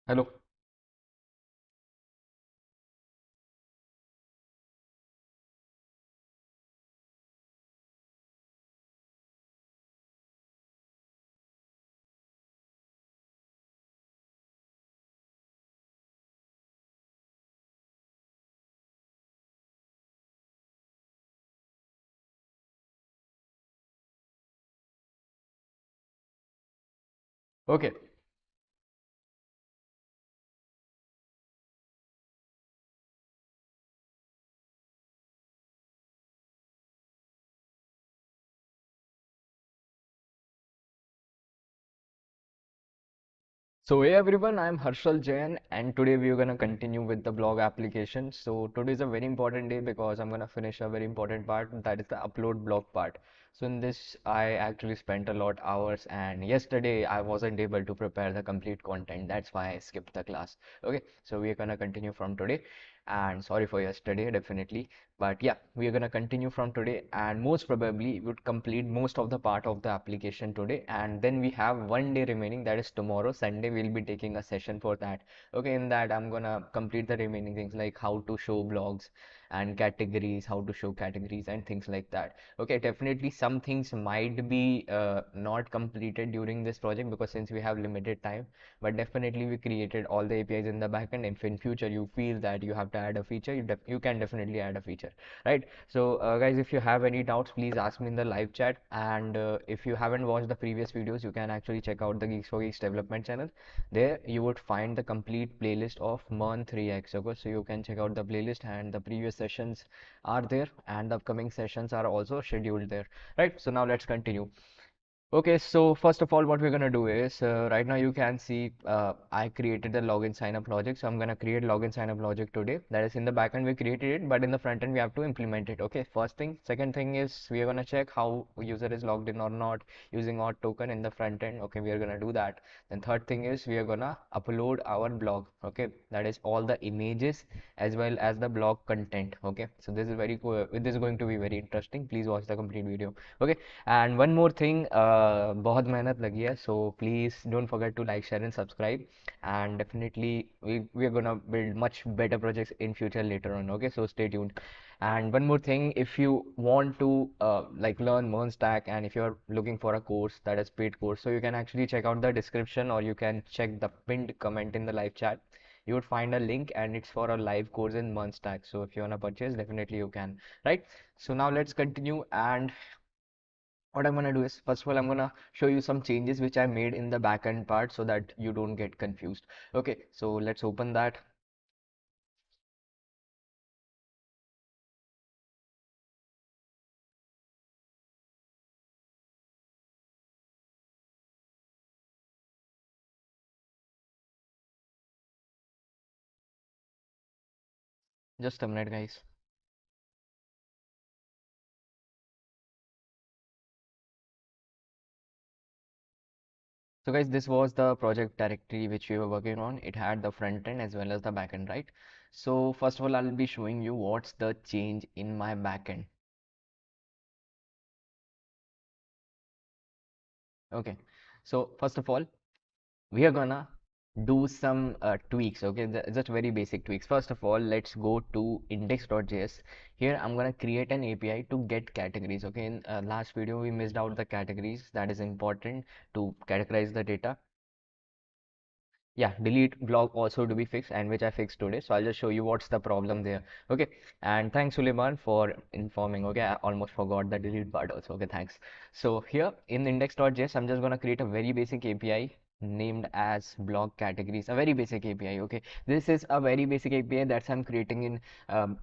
Hello. Okay. So hey everyone, I'm Harshal Jain and today we're gonna continue with the blog application. So today is a very important day because I'm gonna finish a very important part, that is the upload blog part. So in this I actually spent a lot hours, and yesterday I wasn't able to prepare the complete content. That's why I skipped the class. Okay, so we're gonna continue from today, and sorry for yesterday definitely. But yeah, we are gonna continue from today, and most probably would complete most of the part of the application today, and then we have one day remaining, that is tomorrow, Sunday. We'll be taking a session for that. Okay, in that I'm gonna complete the remaining things like how to show blogs and categories, how to show categories and things like that. Okay, definitely some things might be not completed during this project because since we have limited time, but definitely we created all the APIs in the backend. If in future you feel that you have to add a feature, you can definitely add a feature, right? So guys, if you have any doubts, please ask me in the live chat, and if you haven't watched the previous videos, you can actually check out the Geeks for Geeks development channel. There you would find the complete playlist of MERN 3x. Okay, so you can check out the playlist, and the previous sessions are there, and the upcoming sessions are also scheduled there, right? So now let's continue. Okay, so first of all, what we're gonna do is right now you can see I created the login sign up logic. So I'm gonna create login sign up logic today. That is in the backend we created it, but in the front end we have to implement it. Okay, first thing. Second thing is we are gonna check how user is logged in or not using auth token in the front end. Okay, we are gonna do that. Then third thing is we are gonna upload our blog. Okay, that is all the images as well as the blog content. Okay, so this is very cool. This is going to be very interesting. Please watch the complete video. Okay, and one more thing, बहुत मेहनत लगी है, so please don't forget to like, share and subscribe, and definitely we are gonna build much better projects in future later on. Okay, so stay tuned. And one more thing, if you want to like learn MERN stack, and if you're looking for a course that is paid course, so you can actually check out the description, or you can check the pinned comment in the live chat. You would find a link, and it's for a live course in MERN stack. So if you want to purchase, definitely you can, right? So now let's continue. And what I'm gonna do is, first of all, I'm gonna show you some changes which I made in the backend part so that you don't get confused. Okay, so let's open that. Just a minute, guys. So guys, this was the project directory which we were working on. It had the front end as well as the backend, right? So first of all, I'll be showing you what's the change in my backend. Okay, so first of all, we are gonna do some tweaks. Okay, just very basic tweaks. First of all, let's go to index.js. Here I'm gonna create an API to get categories. Okay, in last video we missed out the categories. That is important to categorize the data. Yeah, delete block also to be fixed, and which I fixed today. So I'll just show you what's the problem there. Okay, and thanks Suleiman for informing. Okay, I almost forgot the delete part also. Okay, thanks. So here in index.js, I'm just gonna create a very basic API named as block categories, a very basic API. Okay, this is a very basic API that I'm creating in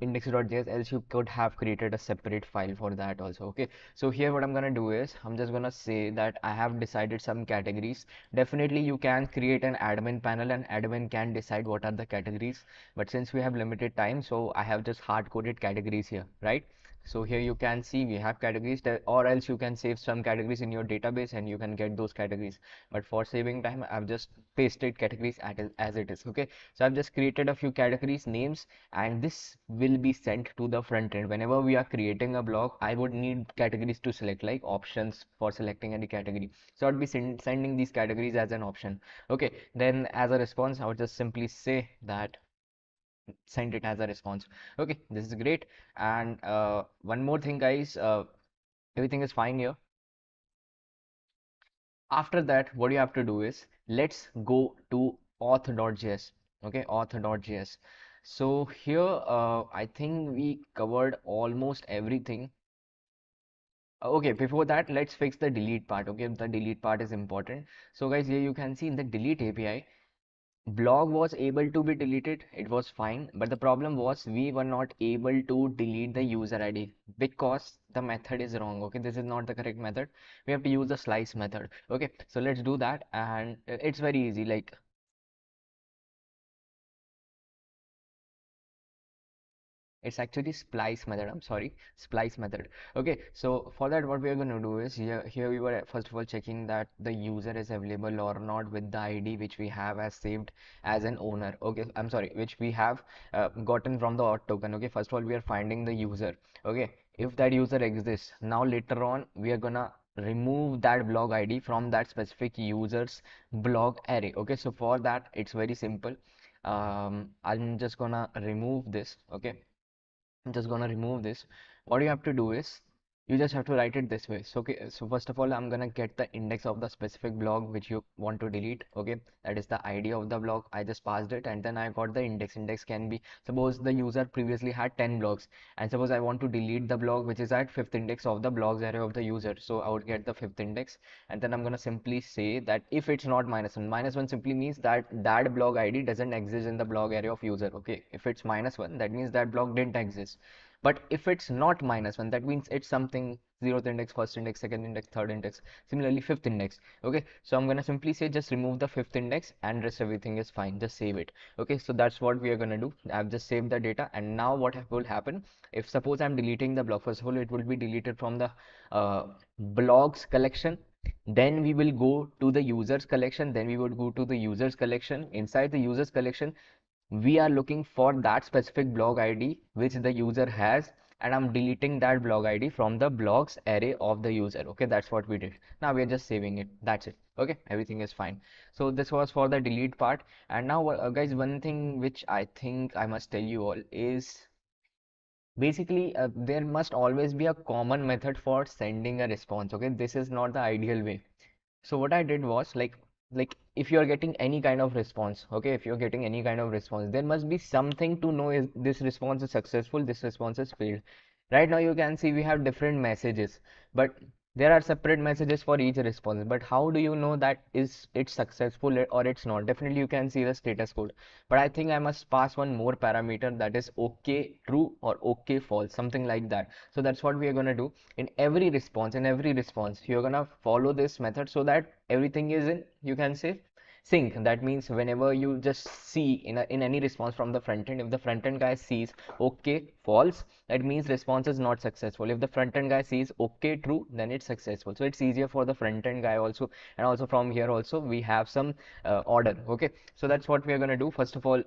index.js, else you could have created a separate file for that also. Okay, so here what I'm gonna do is I'm just gonna say that I have decided some categories. Definitely you can create an admin panel, and admin can decide what are the categories, but since we have limited time, so I have just hard coded categories here, right? So here you can see we have categories that, or else you can save some categories in your database and you can get those categories. But for saving time, I've just pasted categories as it is. Okay, so I've just created a few categories names, and this will be sent to the front end. Whenever we are creating a blog, I would need categories to select, like options for selecting any category. So I'd be sending these categories as an option. Okay, then as a response, I would just simply say that send it as a response. Okay, this is great. And one more thing, guys, everything is fine here. After that, what you have to do is let's go to auth.js. Okay, auth.js. So here, I think we covered almost everything. Okay, before that, let's fix the delete part. Okay, the delete part is important. So guys, here you can see in the delete API, blog was able to be deleted, it was fine, but the problem was we were not able to delete the user ID because the method is wrong. Okay, this is not the correct method. We have to use the slice method. Okay, so let's do that, and it's very easy. Like, it's actually splice method. I'm sorry, splice method. Okay, so for that, what we are going to do is here we were first of all checking that the user is available or not with the ID which we have as saved as an owner. Okay, I'm sorry, which we have gotten from the auth token. Okay, first of all, we are finding the user. Okay, if that user exists, now later on we are gonna remove that blog ID from that specific user's blog array. Okay, so for that, it's very simple. I'm just gonna remove this. Okay, I'm just gonna remove this. What you have to do is you just have to write it this way. So okay, so first of all, I'm gonna get the index of the specific blog which you want to delete. Okay, that is the ID of the blog. I just passed it, and then I got the index. Index can be, suppose the user previously had 10 blogs, and suppose I want to delete the blog which is at fifth index of the blogs array of the user. So I would get the fifth index, and then I'm gonna simply say that if it's not -1, -1 simply means that that blog ID doesn't exist in the blog array of user. Okay, if it's -1, that means that blog didn't exist. But if it's not -1, that means it's something zeroth index, first index, second index, third index, similarly fifth index. Okay, so I'm gonna simply say just remove the fifth index and rest everything is fine. Just save it. Okay, so that's what we are gonna do. I've just saved the data, and now what will happen if suppose I'm deleting the blog? First of all, it will be deleted from the uh, blogs collection. Then we will go to the users collection. Then we would go to the users collection. Inside the users collection, we are looking for that specific blog ID which the user has, and I'm deleting that blog ID from the blogs array of the user. Okay, that's what we did. Now we are just saving it. That's it. Okay, everything is fine. So this was for the delete part. And now guys, one thing which I think I must tell you all is basically there must always be a common method for sending a response. Okay, this is not the ideal way. So what I did was like if you are getting any kind of response, okay, if you're getting any kind of response, there must be something to know is this response is successful, this response is failed. Right now you can see we have different messages, but there are separate messages for each response. But how do you know that is it successful or it's not? Definitely you can see the status code. But I think I must pass one more parameter, that is okay true or okay false, something like that. So that's what we are gonna do in every response you're gonna follow this method so that everything is in, you can say, sync. That means whenever you just see in any response from the front end, if the front end guy sees okay false, that means response is not successful. If the front end guy sees okay true, then it's successful. So it's easier for the front end guy also, and also from here also we have some order. Okay, so that's what we are going to do. First of all,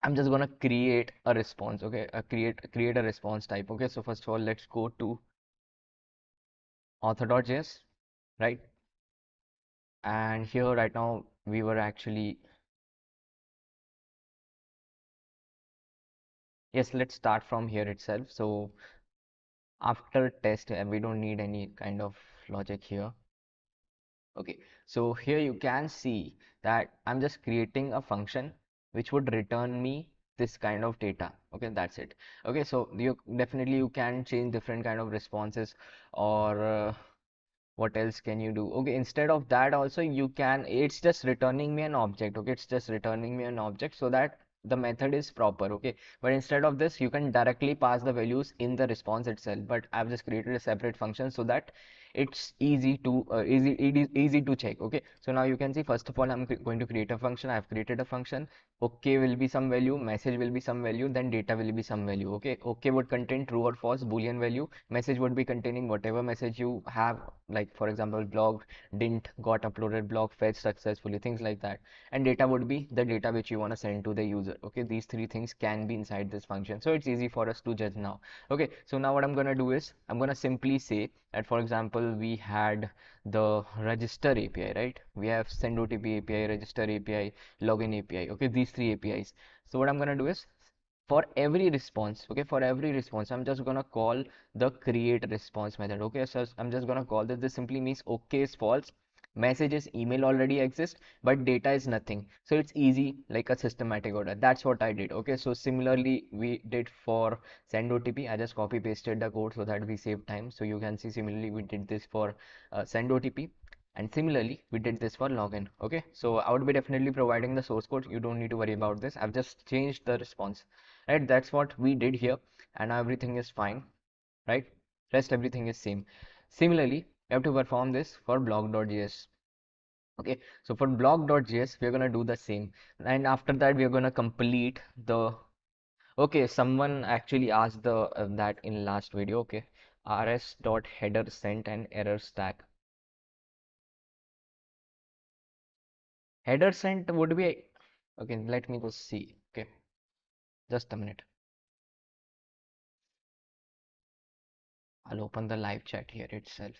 I'm just gonna create a response. Okay, create a response type. Okay, so first of all, let's go to author.js, right? And here right now we were actually, yes, let's start from here itself. So after test, we don't need any kind of logic here. Okay, so here you can see that I'm just creating a function which would return me this kind of data. Okay, that's it. Okay, so you definitely you can change different kind of responses, or what else can you do? Okay, instead of that also you can, it's just returning me an object. Okay, it's just returning me an object so that the method is proper. Okay, but instead of this you can directly pass the values in the response itself, but I've just created a separate function so that it's easy to it is easy to check. Okay, so now you can see, first of all, I'm going to create a function. I've created a function. Okay will be some value, message will be some value, then data will be some value. Okay, okay would contain true or false boolean value, message would be containing whatever message you have, like for example, blog didn't got uploaded, blog fetched successfully, things like that. And data would be the data which you want to send to the user. Okay, these three things can be inside this function, so it's easy for us to judge now. Okay, so now what I'm gonna do is I'm gonna simply say that, for example, we had the register API, right? We have send OTP API, register API, login API. Okay, these three APIs. So what I'm gonna do is, for every response, okay, for every response, I'm just gonna call the create response method. Okay, so I'm just gonna call this. This simply means okay is false, messages email already exists, but data is nothing. So it's easy, like a systematic order. That's what I did. Okay, so similarly we did for send OTP. I just copy pasted the code so that we save time. So you can see, similarly we did this for send OTP, and similarly we did this for login. Okay, so I would be definitely providing the source code. You don't need to worry about this. I've just changed the response, right? That's what we did here, and everything is fine, right? Rest everything is same. Similarly, you have to perform this for blog.js. Okay, so for blog.js we're gonna do the same, and after that we're gonna complete the. Okay, someone actually asked the that in last video. Okay, rs.header sent an error stack. Header sent would be, okay, let me just see. Okay, just a minute. I'll open the live chat here itself.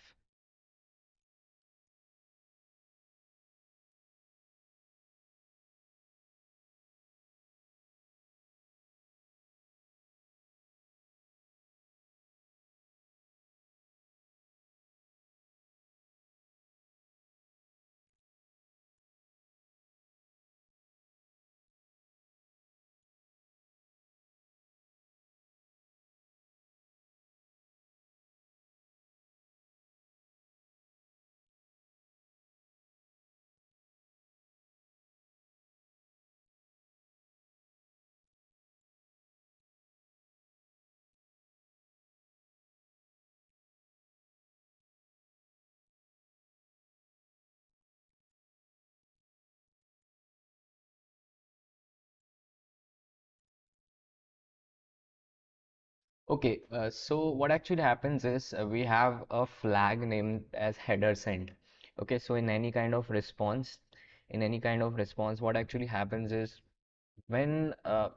Okay, so what actually happens is, we have a flag named as header sent. Okay, so in any kind of response, what actually happens is, when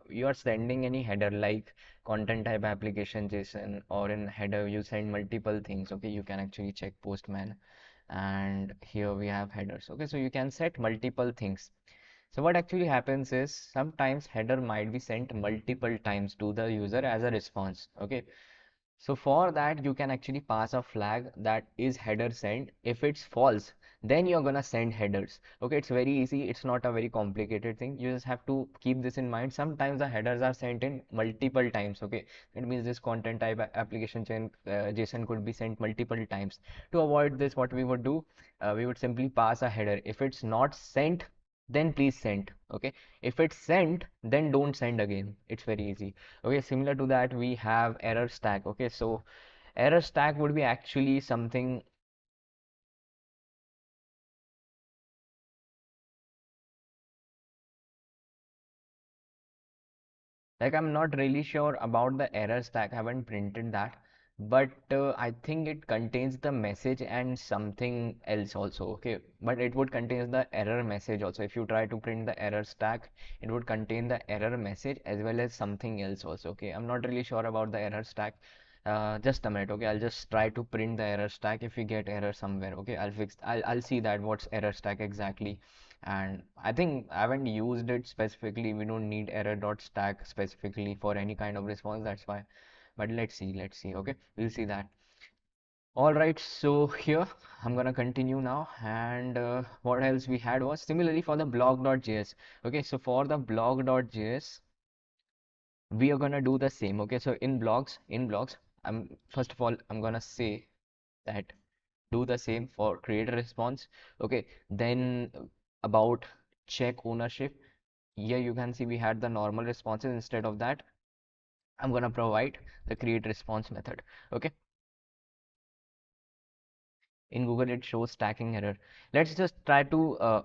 you are sending any header like content type application JSON, or in header you send multiple things. Okay, you can actually check Postman, and here we have headers. Okay, so you can set multiple things. So what actually happens is, sometimes header might be sent multiple times to the user as a response. Okay, so for that you can actually pass a flag that is header send. If it's false, then you're gonna send headers. Okay, it's very easy. It's not a very complicated thing. You just have to keep this in mind. Sometimes the headers are sent in multiple times. Okay, it means this content type application chain JSON could be sent multiple times. To avoid this, what we would do, we would simply pass a header. If it's not sent, then please send. Okay, if it's sent, then don't send again. It's very easy. Okay, similar to that we have error stack. Okay, so error stack would be actually something, like, I'm not really sure about the error stack. I haven't printed that, but I think it contains the message and something else also. Okay, but it would contain the error message also. If you try to print the error stack, it would contain the error message as well as something else also. Okay, I'm not really sure about the error stack. Just a minute. Okay, I'll just try to print the error stack. If we get error somewhere, okay, I'll see that what's error stack exactly. And I think I haven't used it specifically. We don't need error dot stack specifically for any kind of response. That's why. But let's see. Okay, we'll see that. All right. So here I'm gonna continue now. And what else we had was, similarly for the blog.js. Okay, so for the blog.js, we are gonna do the same. Okay, so in blogs, I'm first of all I'm gonna say that do the same for create a response. Okay, then about check ownership. Here you can see we had the normal responses. Instead of that, I'm gonna provide the create response method. Okay, In Google it shows stacking error. Let's just try to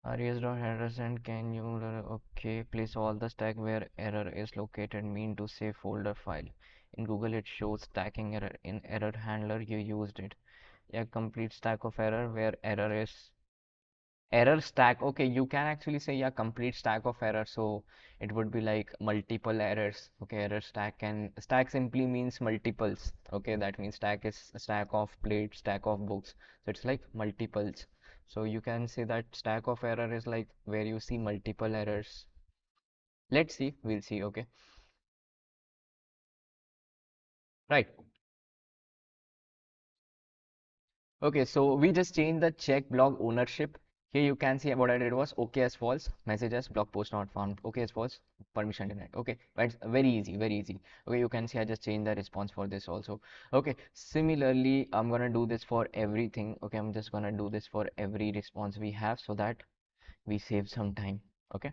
res.understand, can you okay, place all the stack where error is located, mean to say folder file. In Google it shows stacking error. In error handler you used it. Yeah, complete stack of error where error is. Error stack, okay, you can actually say yeah, complete stack of error, so it would be like multiple errors. Okay, error stack, and stack simply means multiples. Okay, that means stack is a stack of plates, stack of books, so it's like multiples. So you can say that stack of error is like where you see multiple errors. Let's see, we'll see. Okay, right. Okay, so we just changed the check blog ownership. Here you can see what I did was okay as false, message as blog post not found, okay as false, permission denied. Okay, but it's very easy, very easy. Okay, you can see I just changed the response for this also. Okay, similarly, I'm gonna do this for everything. Okay, I'm just gonna do this for every response we have so that we save some time. Okay.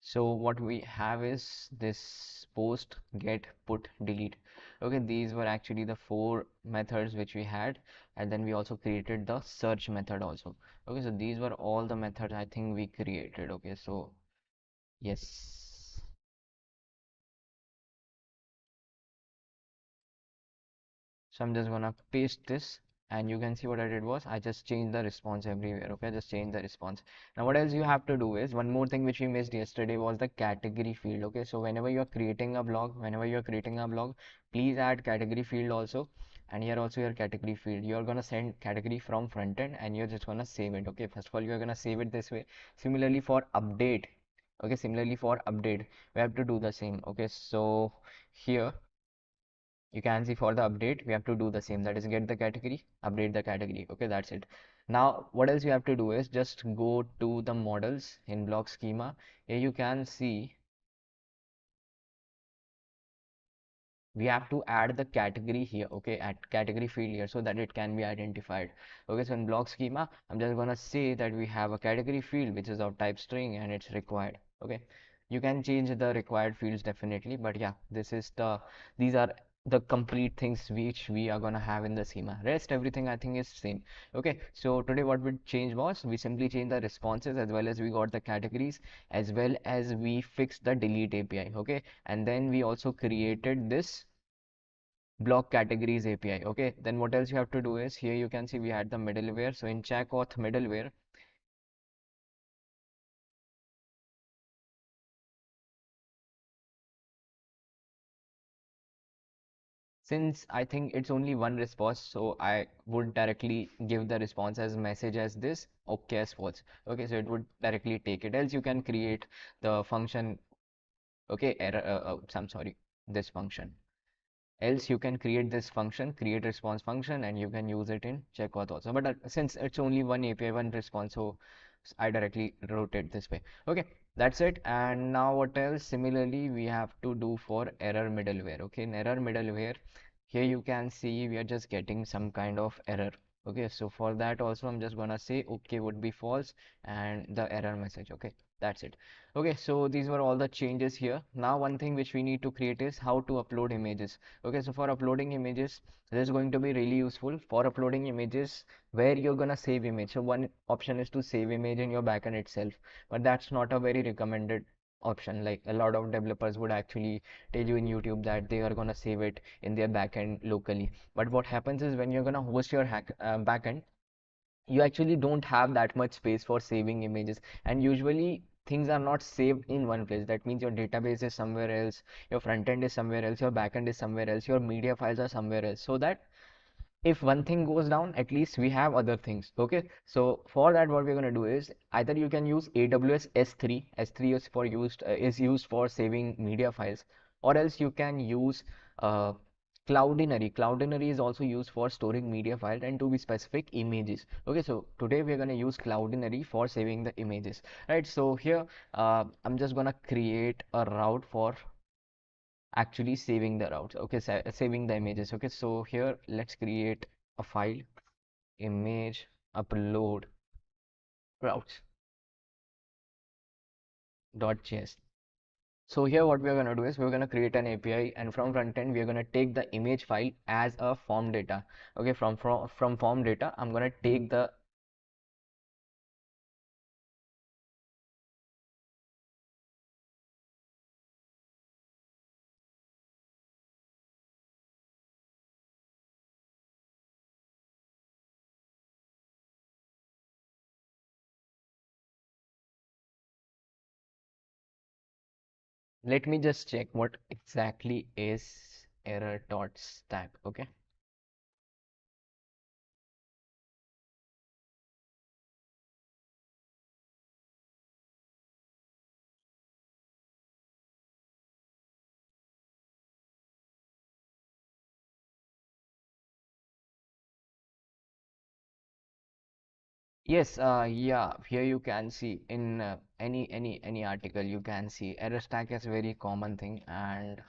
So what we have is this post, get, put, delete. Okay, these were actually the four methods which we had, and then we also created the search method also. Okay, so these were all the methods I think we created. Okay, so yes. So I'm just gonna paste this, and you can see what I did was I just changed the response everywhere. Okay, I just changed the response. Now what else you have to do is one more thing which we missed yesterday was the category field. Okay, so whenever you're creating a blog, please add category field also. And here also your category field. You're gonna send category from front end and you're just gonna save it. Okay, first of all you're gonna save it this way. Similarly for update. Okay, similarly for update, we have to do the same. Okay, so here you can see for the update we have to do the same, that is get the category, update the category. Okay, that's it. Now what else you have to do is just go to the models in block schema. Here you can see we have to add the category here. Okay, at category field here so that it can be identified. Okay, so in block schema I'm just gonna say that we have a category field which is of type string and it's required. Okay, you can change the required fields definitely, but yeah, these are the complete things which we are gonna have in the schema. Rest everything I think is same. Okay, so today what we changed was we simply changed the responses as well as we got the categories as well as we fixed the delete API. Okay, and then we also created this block categories API. Okay, then what else you have to do is here you can see we had the middleware. So in checkauth middleware, since I think it's only one response, so I would directly give the response as message as this, okay as false. Okay, so it would directly take it. Else you can create the function, okay, error, I'm sorry, this function. Else you can create this function, create response function, and you can use it in checkauth also. But since it's only one API, one response, so I directly wrote it this way. Okay, that's it. And now what else? Similarly, we have to do for error middleware. Okay, in error middleware, here you can see we are just getting some kind of error. Okay, so for that also I'm just gonna say okay would be false and the error message. Okay, that's it. Okay, so these were all the changes here. Now one thing which we need to create is how to upload images. Okay, so for uploading images, this is going to be really useful for uploading images where you're gonna save image. So one option is to save image in your backend itself, but that's not a very recommended option. Like a lot of developers would actually tell you in YouTube that they are gonna save it in their backend locally. But what happens is when you're gonna host your backend, you actually don't have that much space for saving images, and usually things are not saved in one place. That means your database is somewhere else, your front end is somewhere else, your back end is somewhere else, your media files are somewhere else, so that if one thing goes down, at least we have other things. Okay, so for that what we're going to do is either you can use AWS S3. S3 is used for saving media files, or else you can use uh, Cloudinary. Cloudinary is also used for storing media files, and to be specific, images. Okay, so today we're going to use Cloudinary for saving the images, right? So here I'm just going to create a route for actually saving the routes. Okay, saving the images. Okay, so here let's create a file, image upload routes dot.js. So here what we're going to do is we're going to create an API, and from front end we're going to take the image file as a form data. Okay, from form data I'm going to take the. Let me just check what exactly is error dot stack. Okay. Yes, yeah, here you can see in any article you can see error stack is a very common thing, and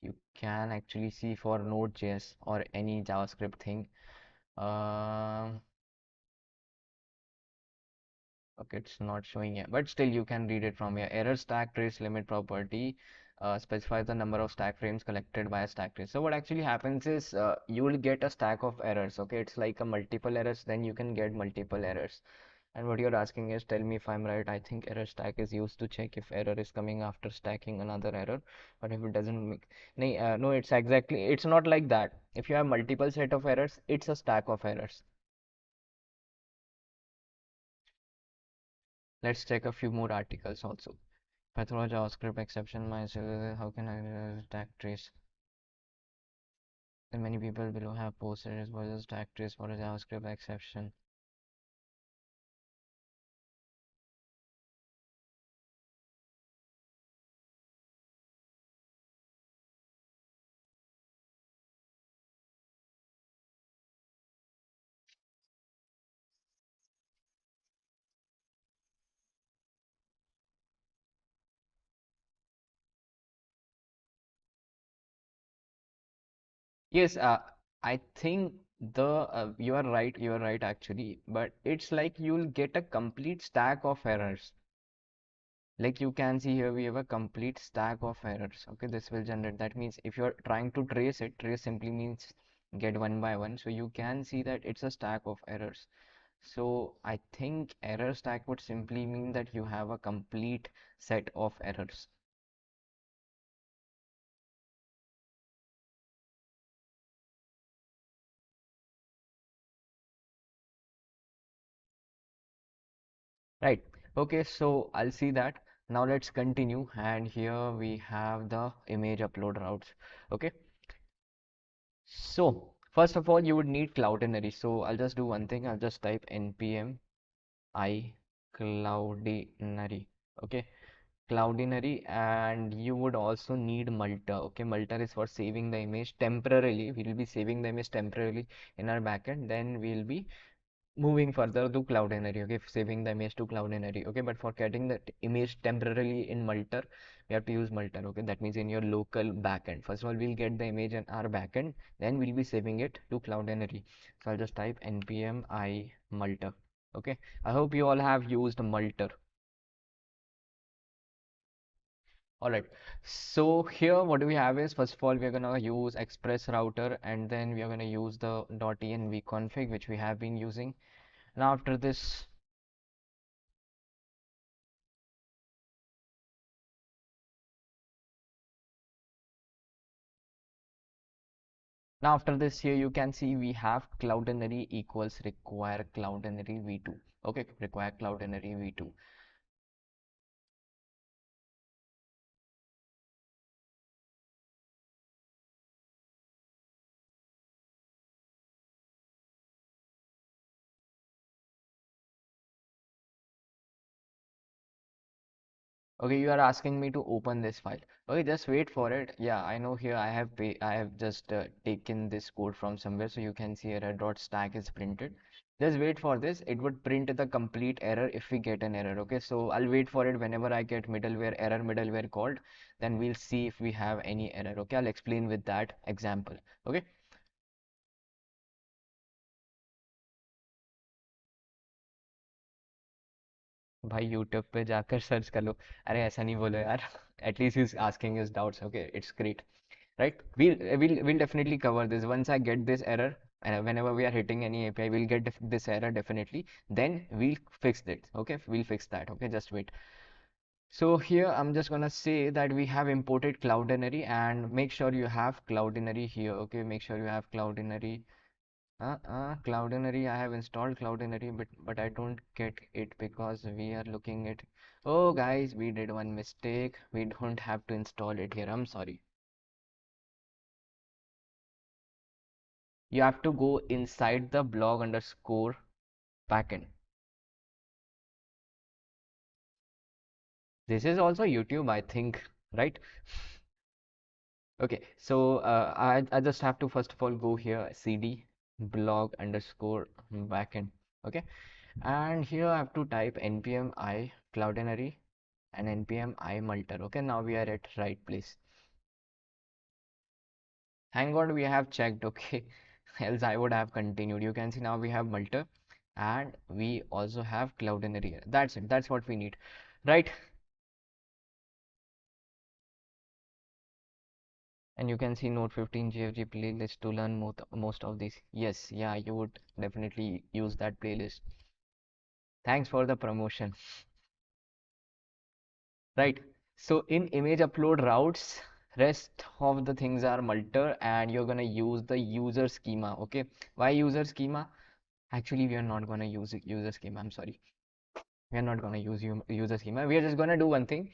you can actually see for Node.js or any JavaScript thing. Um, okay, it's not showing here, but still you can read it from here. Error stack trace limit property specifies the number of stack frames collected by a stack trace. So what actually happens is you will get a stack of errors. Okay, it's like a multiple errors, then you can get multiple errors. And what you're asking is, tell me if I'm right. I think error stack is used to check if error is coming after stacking another error, but if it doesn't make, no, it's not like that. If you have multiple set of errors, it's a stack of errors. Let's check a few more articles also. Python JavaScript exception myself. How can I stack trace? And many people below have posted as well as stack trace for a JavaScript exception. Yes, I think you are right actually, but it's like you'll get a complete stack of errors. Like you can see here, we have a complete stack of errors. Okay, this will generate. That means if you're trying to trace it, trace simply means get one by one. So you can see that it's a stack of errors. So I think error stack would simply mean that you have a complete set of errors. Right. Okay, so I'll see that. Now let's continue. And here we have the image upload routes. Okay. So first of all, you would need Cloudinary. So I'll just do one thing. I'll just type npm I Cloudinary. Okay. Cloudinary, and you would also need Multer. Okay, Multer is for saving the image temporarily. We will be saving the image temporarily in our backend. Then we'll be moving further to Cloudinary. Okay, saving the image to Cloudinary. Okay, but for getting that image temporarily in Multer, we have to use Multer. Okay, that means in your local backend. First of all, we'll get the image in our backend, then we'll be saving it to Cloudinary. So I'll just type npm I Multer. Okay, I hope you all have used Multer. All right. So here what do we have is, first of all, we're gonna use Express router, and then we are gonna use the .env config which we have been using. Now after this, here you can see we have Cloudinary equals require Cloudinary v2. Okay, require Cloudinary v2. Okay, you are asking me to open this file. Okay, just wait for it. Yeah, I know here I have just taken this code from somewhere, so you can see error dot stack is printed. Just wait for this. It would print the complete error if we get an error. Okay, so I'll wait for it whenever I get middleware called, then we'll see if we have any error. Okay, I'll explain with that example. Okay. भाई YouTube पे जाकर search कर लो। अरे ऐसा नहीं बोलो यार। At least he's asking his doubts. Okay, it's great. Right? We'll definitely cover this. Once I get this error, whenever we are hitting any API, we'll get this error definitely. Then we'll fix it. Okay, we'll fix that. Okay, just wait. So here I'm just gonna say that we have imported Cloudinary, and make sure you have Cloudinary here. Okay, make sure you have Cloudinary. Cloudinary, I have installed Cloudinary, but I don't get it because we are looking at. Oh guys, we did one mistake. We don't have to install it here. I'm sorry. You have to go inside the blog underscore backend. This is also YouTube, I think, right? Okay, so I just have to first of all go here cd blog underscore backend. Okay, and here I have to type npm I cloudinary and npm I multer. Okay, now we are at right place. Thank God we have checked. Okay, else I would have continued. You can see now we have multer and we also have cloudinary. That's it. That's what we need, right? And you can see Note 15 GFG playlist to learn most of these. Yes, yeah, you would definitely use that playlist. Thanks for the promotion. Right. So in image upload routes, rest of the things are multer and you're gonna use the user schema. Okay. Why user schema? Actually, we are not gonna use user schema. I'm sorry. We are not gonna use user schema. We are just gonna do one thing.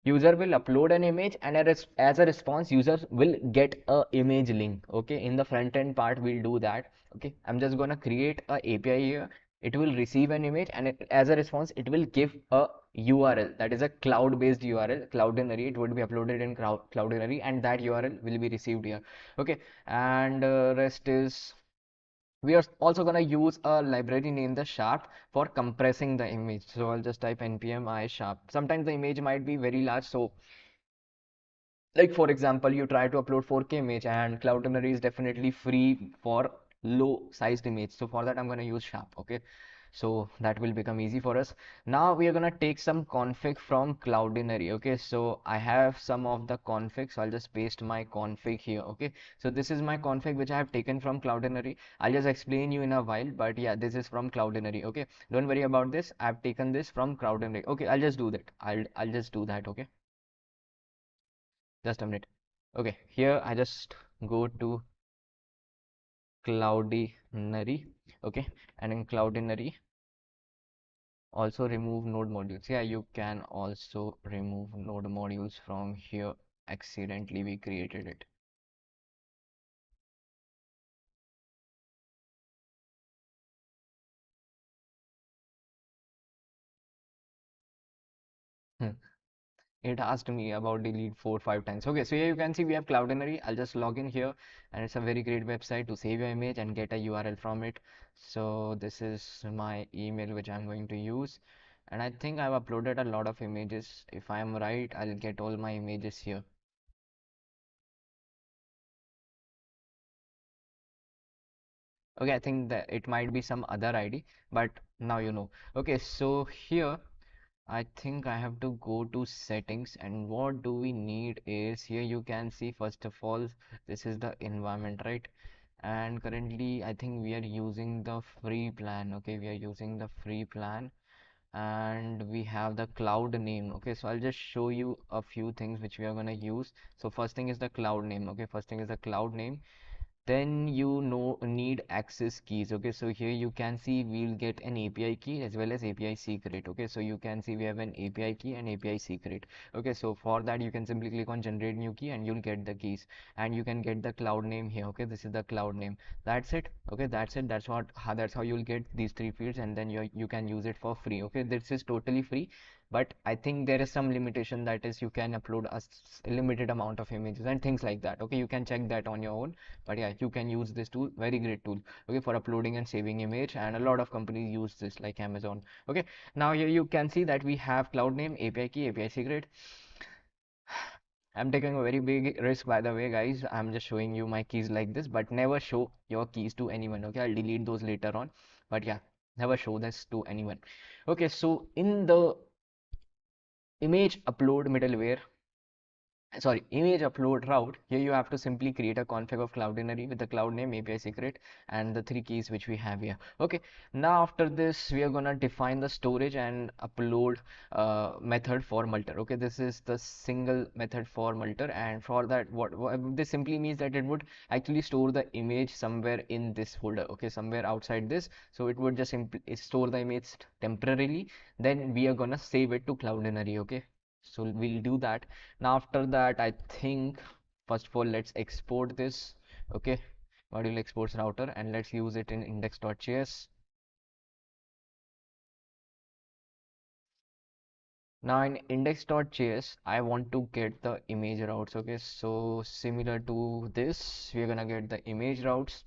User will upload an image and as a response user will get a image link. Okay, in the front end part we'll do that. Okay, I'm just gonna create a API here. It will receive an image and as a response it will give a URL, that is a cloud based URL, cloudinary. It would be uploaded in cloudinary and that URL will be received here. Okay, and rest is, we are also going to use a library named the sharp for compressing the image. So I'll just type npm I sharp. Sometimes the image might be very large, so like for example you try to upload 4K image and cloudinary is definitely free for low sized image, so for that I'm going to use sharp. Okay, so that will become easy for us. Now we are going to take some config from cloudinary. Okay, so I have some of the config, so I'll just paste my config here. Okay, so this is my config which I have taken from cloudinary. I'll just explain you in a while, but yeah, this is from cloudinary. Okay, don't worry about this, I've taken this from cloudinary. Okay, I'll just do that. I'll just do that. Okay, just a minute. Okay, here I just go to Cloudinary. Okay, and in Cloudinary also remove node modules. Yeah, you can also remove node modules from here. Accidentally we created it. Hmm. It asked me about delete 4 5 times. Okay, so here you can see we have Cloudinary. I'll just log in here and it's a very great website to save your image and get a URL from it. So this is my email which I'm going to use, and I think I've uploaded a lot of images. If I am right, I'll get all my images here. Okay, I think that it might be some other ID, but now you know. Okay, so here I think I have to go to settings, and what do we need is here you can see first of all this is the environment, right? And currently I think we are using the free plan. Okay, we are using the free plan and we have the cloud name. Okay, so I'll just show you a few things which we are going to use. So first thing is the cloud name. Okay, first thing is the cloud name. Then you know need access keys. Okay, so here you can see we'll get an API key as well as API secret. Okay, so you can see we have an API key and API secret. Okay, so for that you can simply click on generate new key and you'll get the keys, and you can get the cloud name here. Okay, this is the cloud name. That's it. Okay, that's it. That's how you'll get these three fields, and then you can use it for free. Okay, this is totally free, but I think there is some limitation, that is you can upload a limited amount of images and things like that. Okay, you can check that on your own, but yeah, you can use this tool, very great tool. Okay, for uploading and saving image, and a lot of companies use this like Amazon. Okay, now here you can see that we have cloud name, API key, API secret. I'm taking a very big risk, by the way, guys. I'm just showing you my keys like this, but never show your keys to anyone. Okay, I'll delete those later on, but yeah, Never show this to anyone. Okay, so in the image upload middleware, sorry, image upload route, here you have to simply create a config of cloudinary with the cloud name, API secret, and the three keys which we have here. Okay, now after this we are gonna define the storage and upload method for multer. Okay, this is the single method for multer, and for that what this simply means that it would actually store the image somewhere in this folder, okay, somewhere outside this. So it would just simply store the image temporarily, then we are gonna save it to cloudinary. Okay, so we'll do that. Now after that, I think first of all let's export this. Okay, module exports router, and let's use it in index.js. Now in index.js I want to get the image routes. Okay, so similar to this we're gonna get the image routes.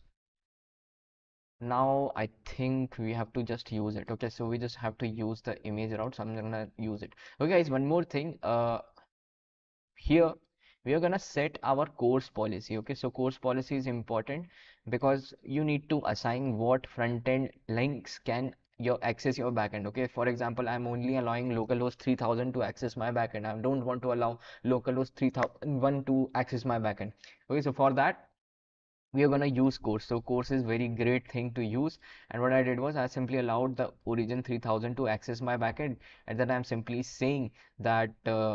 Now I think we have to just use it. Okay, so we just have to use the image routes. I'm gonna use it. Okay guys, one more thing, here we are gonna set our course policy. Okay, so course policy is important because you need to assign what front end links can your access your backend. Okay, for example, I'm only allowing localhost 3000 to access my backend. I don't want to allow localhost 3001 to access my backend. Okay, so for that we are going to use course. So course is very great thing to use, and what I did was I simply allowed the origin 3000 to access my backend, and then I'm simply saying that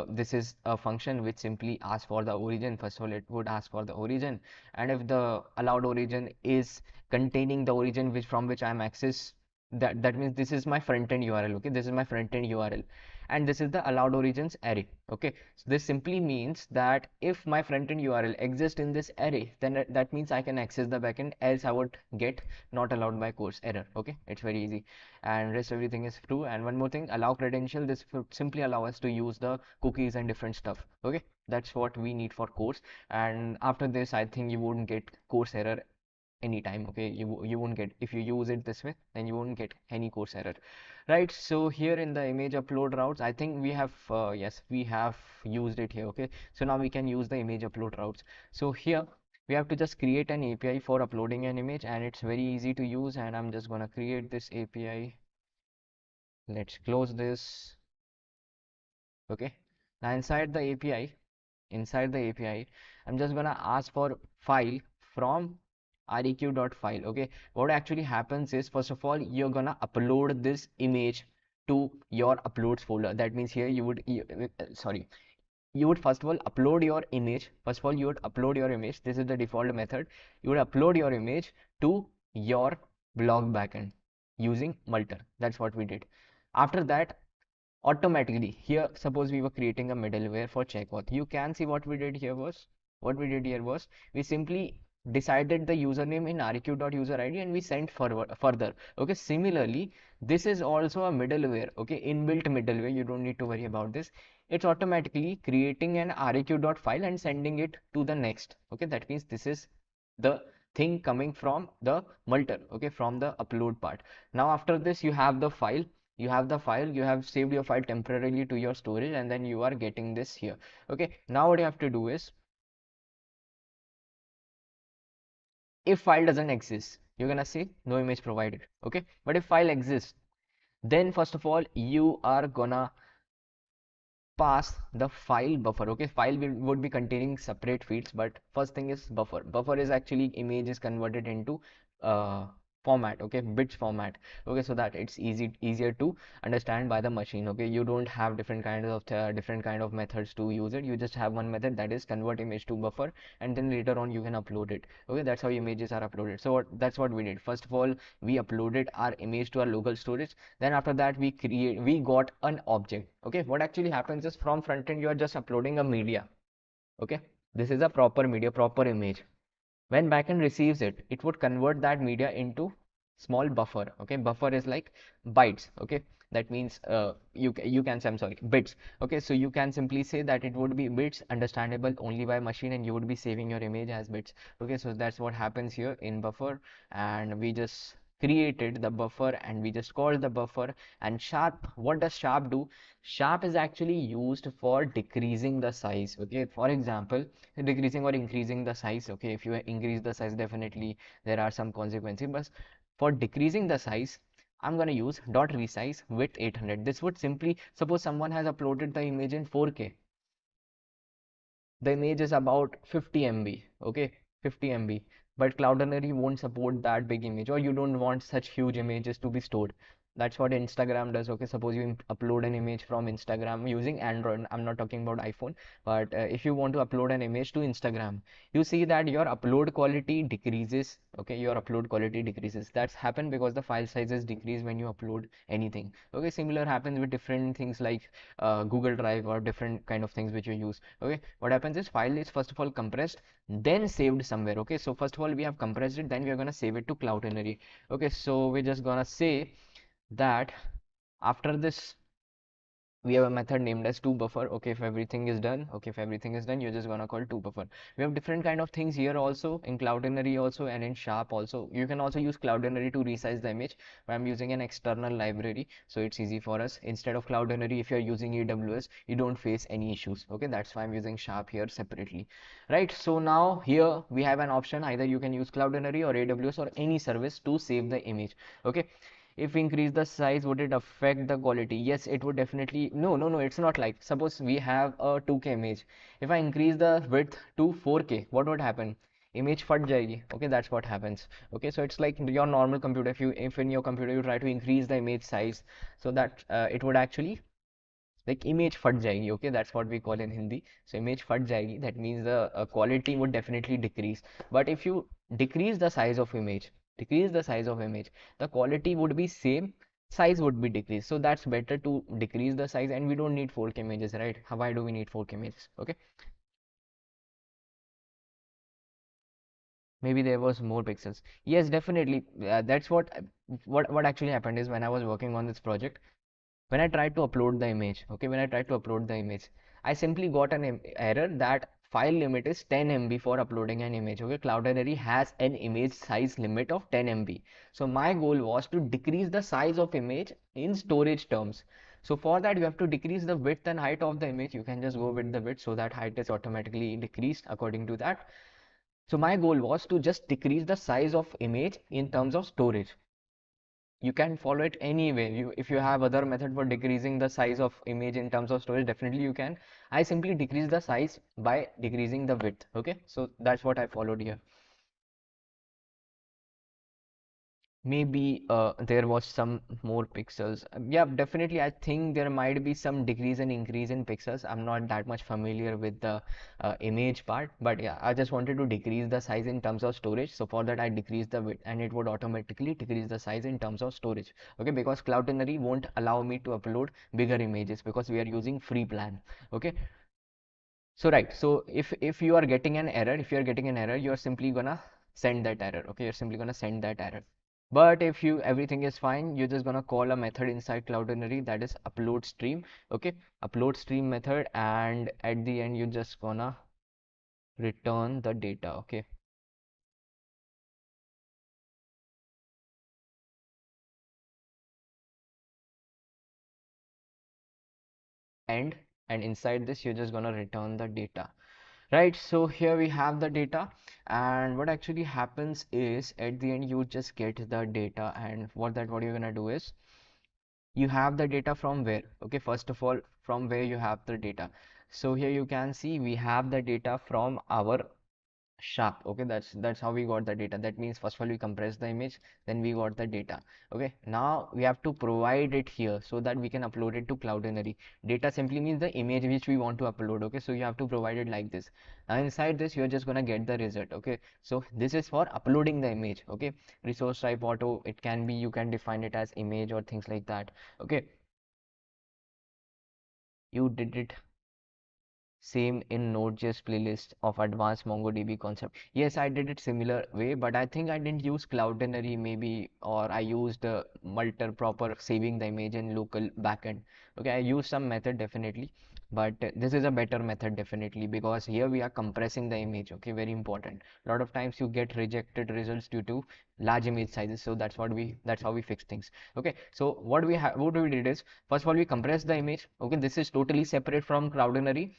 this is a function which simply asks for the origin. First of all, it would ask for the origin, and if the allowed origin is containing the origin which from which I'm access, that means this is my front end URL. Okay, this is my front end URL, and this is the allowed origins array. Okay, so this simply means that if my front end URL exists in this array, then that means I can access the backend, else I would get not allowed by course error. Okay, it's very easy, and rest everything is true. And one more thing, allow credential, this would simply allow us to use the cookies and different stuff. Okay, that's what we need for course, and after this I think you wouldn't get course error anytime. Okay, you won't get, if you use it this way, then you won't get any course error, right? So here in the image upload routes, I think we have yes, we have used it here. Okay, so now we can use the image upload routes. So here we have to just create an API for uploading an image, and it's very easy to use, and I'm just gonna create this API. Let's close this. Okay, now inside the API, I'm just gonna ask for file from req.file. Okay, what actually happens is, first of all, you're gonna upload this image to your uploads folder. That means here you would first of all upload your image. First of all, you would upload your image. This is the default method. You would upload your image to your blog backend using multer. That's what we did. After that, automatically here, suppose we were creating a middleware for checkauth, you can see what we did here was, we simply decided the username in req.userid and we sent further. Okay, similarly this is also a middleware. Okay, inbuilt middleware, you don't need to worry about this. It's automatically creating an req.file and sending it to the next. Okay, that means this is the thing coming from the multer. Okay, from the upload part. Now after this you have the file, you have saved your file temporarily to your storage, and then you are getting this here. Okay, now what you have to do is, if file doesn't exist, you're gonna say no image provided. Okay, but if file exists, then first of all you are gonna pass the file buffer. Okay, file would be containing separate fields, but first thing is buffer is actually image is converted into uh, format. Okay, bits format. Okay, so that it's easier to understand by the machine. Okay, you don't have different kind of methods to use it. You just have one method, that is convert image to buffer, and then later on you can upload it. Okay, that's how images are uploaded. So that's what we did. First of all, we uploaded our image to our local storage. Then after that we got an object. Okay, what actually happens is, from front end you are just uploading a media. Okay, this is a proper media, proper image. When backend receives it, it would convert that media into small buffer. Okay, buffer is like bytes. Okay, that means you can say, I'm sorry, bits. Okay, so you can simply say that it would be bits understandable only by machine, and you would be saving your image as bits. Okay, so that's what happens here in buffer, and we just created the buffer and we just called the buffer. And sharp, what does sharp do? Sharp is actually used for decreasing the size. Okay, for example, decreasing or increasing the size. Okay, if you increase the size, definitely there are some consequences, but for decreasing the size, I'm gonna use dot resize width 800. This would simply, suppose someone has uploaded the image in 4K. The image is about 50 MB, okay, 50 MB, but Cloudinary won't support that big image, or you don't want such huge images to be stored. That's what Instagram does. Okay, suppose you upload an image from Instagram using Android. I'm not talking about iPhone, but if you want to upload an image to Instagram, you see that your upload quality decreases. Okay, your upload quality decreases. That's happened because the file sizes decrease when you upload anything. Okay, similar happens with different things like Google Drive or different kind of things which you use. Okay, what happens is file is first of all compressed, then saved somewhere. Okay, so first of all we have compressed it, then we are gonna save it to Cloudinary. Okay, so we're just gonna say that after this we have a method named as toBuffer. Okay, if everything is done, okay, if everything is done, you're just gonna call toBuffer. We have different kind of things here also in Cloudinary also, and in Sharp also. You can also use Cloudinary to resize the image, but I'm using an external library, so it's easy for us. Instead of Cloudinary, if you're using AWS, you don't face any issues. Okay, that's why I'm using Sharp here separately, right? So now here we have an option, either you can use Cloudinary or AWS or any service to save the image. Okay, if we increase the size, would it affect the quality? Yes, it would definitely. No, it's not like, suppose we have a 2K image. If I increase the width to 4K, what would happen? Image फट जाएगी. Okay, that's what happens. Okay, so it's like your normal computer. If in your computer you try to increase the image size, so that it would actually, like, image फट जाएगी. Okay, that's what we call in Hindi. So image फट जाएगी, that means the quality would definitely decrease. But if you decrease the size of image, the quality would be same, size would be decreased. So that's better to decrease the size, and we don't need 4K images, right? Why do we need 4K images? Okay, maybe there was more pixels. Yes, definitely. That's what actually happened is, when I was working on this project, when I tried to upload the image, okay, when I tried to upload the image, I simply got an error that file limit is 10 MB for uploading an image. Okay, Cloudinary has an image size limit of 10 MB. So my goal was to decrease the size of image in storage terms. So for that, you have to decrease the width and height of the image. You can just go with the width, so that height is automatically decreased according to that. So my goal was to just decrease the size of image in terms of storage. You can follow it anyway. If you have other method for decreasing the size of image in terms of storage, definitely you can. I simply decrease the size by decreasing the width. Okay, so that's what I followed here. Maybe there was some more pixels. Yeah, definitely. I think there might be some decrease and increase in pixels. I'm not that much familiar with the image part, but yeah, I just wanted to decrease the size in terms of storage. So for that, I decrease the width, and it would automatically decrease the size in terms of storage. Okay, because Cloudinary won't allow me to upload bigger images because we are using free plan. Okay, so right, so if you are getting an error, you're simply gonna send that error. Okay, you're simply gonna send that error. But if you everything is fine, you're just gonna call a method inside Cloudinary, that is upload stream. Okay, upload stream method, and at the end you're just gonna return the data. Okay, and inside this you're just gonna return the data. Right, so here we have the data, and what actually happens is, at the end you just get the data, and what you're gonna do is, you have the data from where? Okay, first of all, from where you have the data. So here you can see we have the data from our Sharp. Okay, that's how we got the data. That means first of all we compress the image, then we got the data. Okay, now we have to provide it here so that we can upload it to Cloudinary. Data simply means the image which we want to upload. Okay, so you have to provide it like this. Now inside this you're just gonna get the result. Okay, so this is for uploading the image. Okay, resource type auto, it can be, you can define it as image or things like that. Okay, you did it same in Node.js playlist of advanced MongoDB concept. Yes, I did it similar way, but I think I didn't use Cloudinary maybe, or I used multi proper saving the image in local backend. Okay, I used some method definitely, but this is a better method definitely, because here we are compressing the image. Okay, very important. A lot of times you get rejected results due to large image sizes, so that's how we fix things. Okay, so what we did is, first of all we compress the image. Okay, this is totally separate from Cloudinary.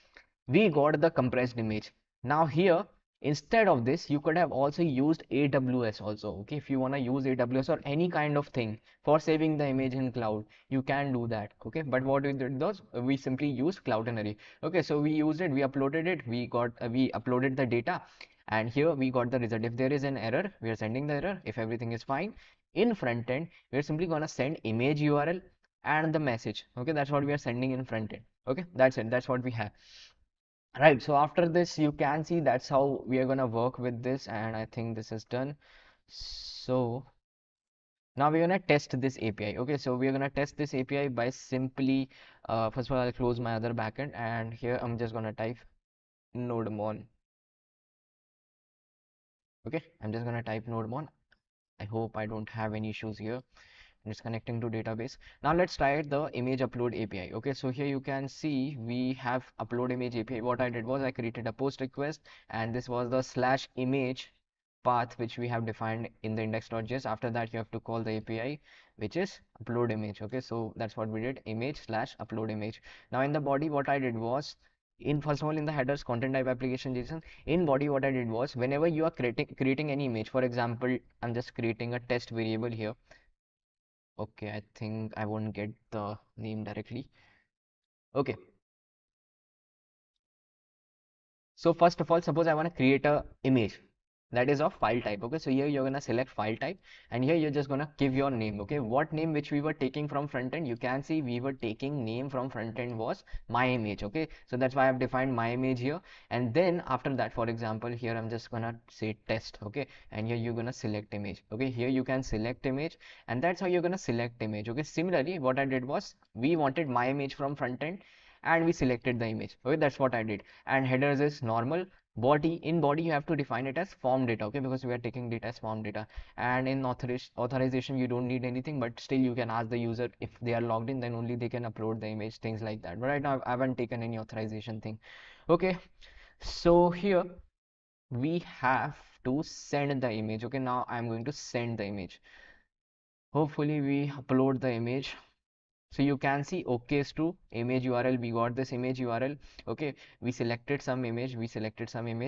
We got the compressed image. Now here Instead of this, you could have also used AWS also. Okay, if you want to use AWS or any kind of thing for saving the image in cloud, you can do that. Okay, but what we did was we simply used Cloudinary. Okay, so we used it, we uploaded it, we uploaded the data, and here we got the result. If there is an error, we are sending the error. If everything is fine in front end, we are simply gonna send image URL and the message. Okay, that's what we are sending in front end. Okay, that's it, that's what we have. Right, so after this, you can see that's how we are gonna work with this, and I think this is done. So now we're gonna test this API. Okay, so we're gonna test this API by simply, first of all, I'll close my other backend, and here I'm just gonna type nodemon. Okay, I'm just gonna type nodemon. I hope I don't have any issues here. It's connecting to database. Now let's try the image upload API. Okay, so here you can see we have upload image API. What I did was I created a post request, and this was the slash image path which we have defined in the index.js. After that, you have to call the API, which is upload image. Okay, so that's what we did, image slash upload image. Now in the body, what I did was, in first of all, in the headers content type application JSON, in body what I did was, whenever you are creating any image, for example, I'm just creating a test variable here. Okay, I think I won't get the name directly. Okay, so first of all, suppose I want to create a image that is of file type. Okay, so here you're gonna select file type, and here you're just gonna give your name. Okay, what name which we were taking from front end? You can see we were taking name from front end was my image. Okay, so that's why I've defined my image here, and then after that, for example, here I'm just gonna say test. Okay, and here you're gonna select image. Okay, here you can select image, and that's how you're gonna select image. Okay, similarly, what I did was we wanted my image from front end, and we selected the image. Okay, that's what I did. And headers is normal. Body, in body you have to define it as form data. Okay, because we are taking data as form data. And in authorization you don't need anything, but still you can ask the user if they are logged in, then only they can upload the image, things like that. But right now I haven't taken any authorization thing. Okay, so here we have to send the image. Okay, now I'm going to send the image. Hopefully we upload the image. So you can see okay is true, image URL, we got this image URL. Okay, we selected some image,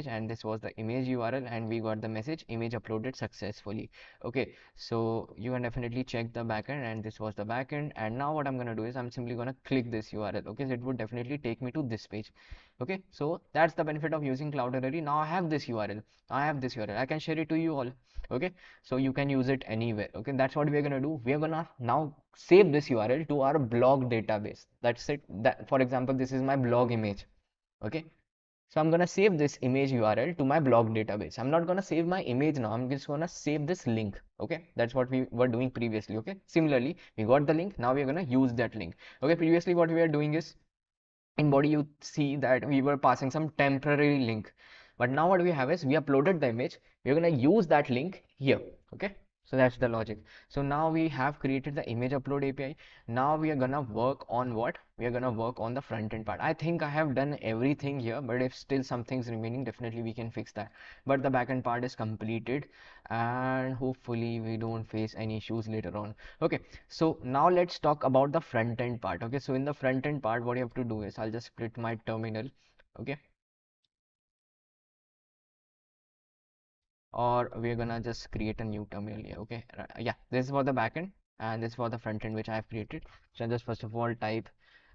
and this was the image URL, and we got the message image uploaded successfully. Okay, so you can definitely check the backend, and this was the backend. And now what I'm going to do is I'm simply going to click this URL. Okay, so it would definitely take me to this page. Okay, so that's the benefit of using Cloudinary. Now I have this URL, I can share it to you all. Okay, so you can use it anywhere. Okay, that's what we're gonna do. We're gonna now save this URL to our blog database. That's it. That, for example, this is my blog image. Okay, so I'm gonna save this image URL to my blog database. I'm not gonna save my image now, I'm just gonna save this link. Okay, that's what we were doing previously. Okay, similarly, we got the link, now we're gonna use that link. Okay, previously what we are doing is, in body you see that we were passing some temporary link, but now what we have is we uploaded the image, we're going to use that link here. Okay, so that's the logic. So now we have created the image upload API. Now we are gonna work on what? We are gonna work on the front end part. I think I have done everything here, but if still something's remaining, definitely we can fix that. But the backend part is completed, and hopefully we don't face any issues later on. Okay, so now let's talk about the front end part. Okay, so in the front end part, what you have to do is, I'll just split my terminal. Okay, or we're gonna just create a new terminal here. Okay, yeah, this is for the backend, and this is for the front end which I have created. So just first of all type,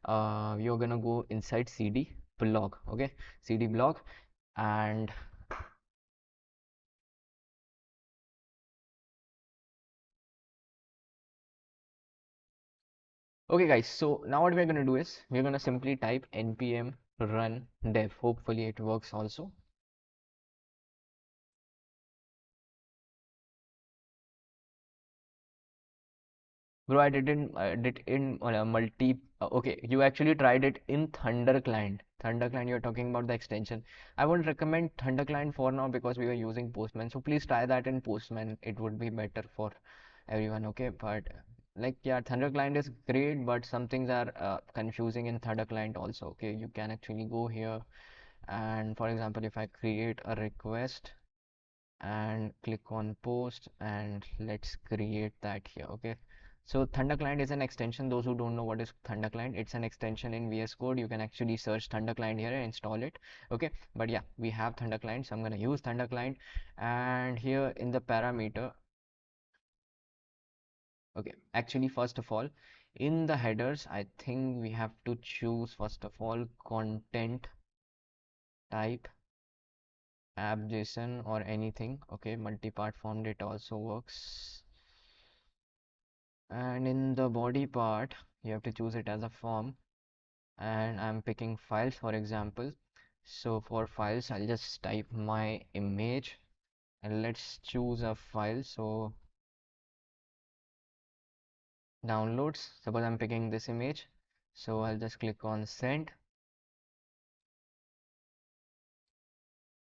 you're gonna go inside cd blog. Okay, cd blog, and okay guys, so now what we're gonna do is we're gonna simply type npm run dev. Hopefully it works also. Bro, I did in multi. Okay, you actually tried it in Thunder Client. Thunder Client, you're talking about the extension. I won't recommend Thunder Client for now because we are using Postman. So please try that in Postman. It would be better for everyone. Okay, but like yeah, Thunder Client is great, but some things are confusing in Thunder Client also. Okay, you can actually go here, and for example, if I create a request and click on post, and let's create that here. Okay, So Thunder Client is an extension. Those who don't know what is Thunder Client, it's an extension in VS Code. You can actually search Thunder Client here and install it. Okay, but yeah, we have Thunder Client, so I'm gonna use Thunder Client. And here in the parameter, okay, actually first of all, in the headers, I think we have to choose first of all content type app.json or anything. Okay, multi-part form data also works. And in the body part, you have to choose it as a form. And I'm picking files, for example. So for files, I'll just type my image and let's choose a file. So downloads, suppose I'm picking this image. So I'll just click on send.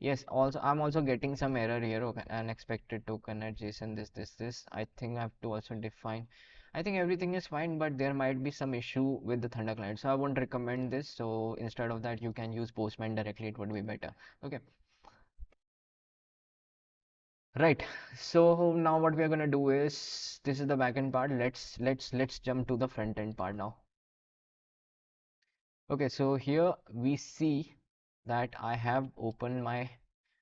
Yes, also I'm also getting some error here. Okay, unexpected token at JSON, this. I think I have to also define. I think everything is fine, but there might be some issue with the Thunder client. So I won't recommend this. So instead of that, you can use Postman directly. It would be better. Okay. Right. So now what we are gonna do is this is the backend part. Let's jump to the front end part now. Okay, so here we see that I have opened my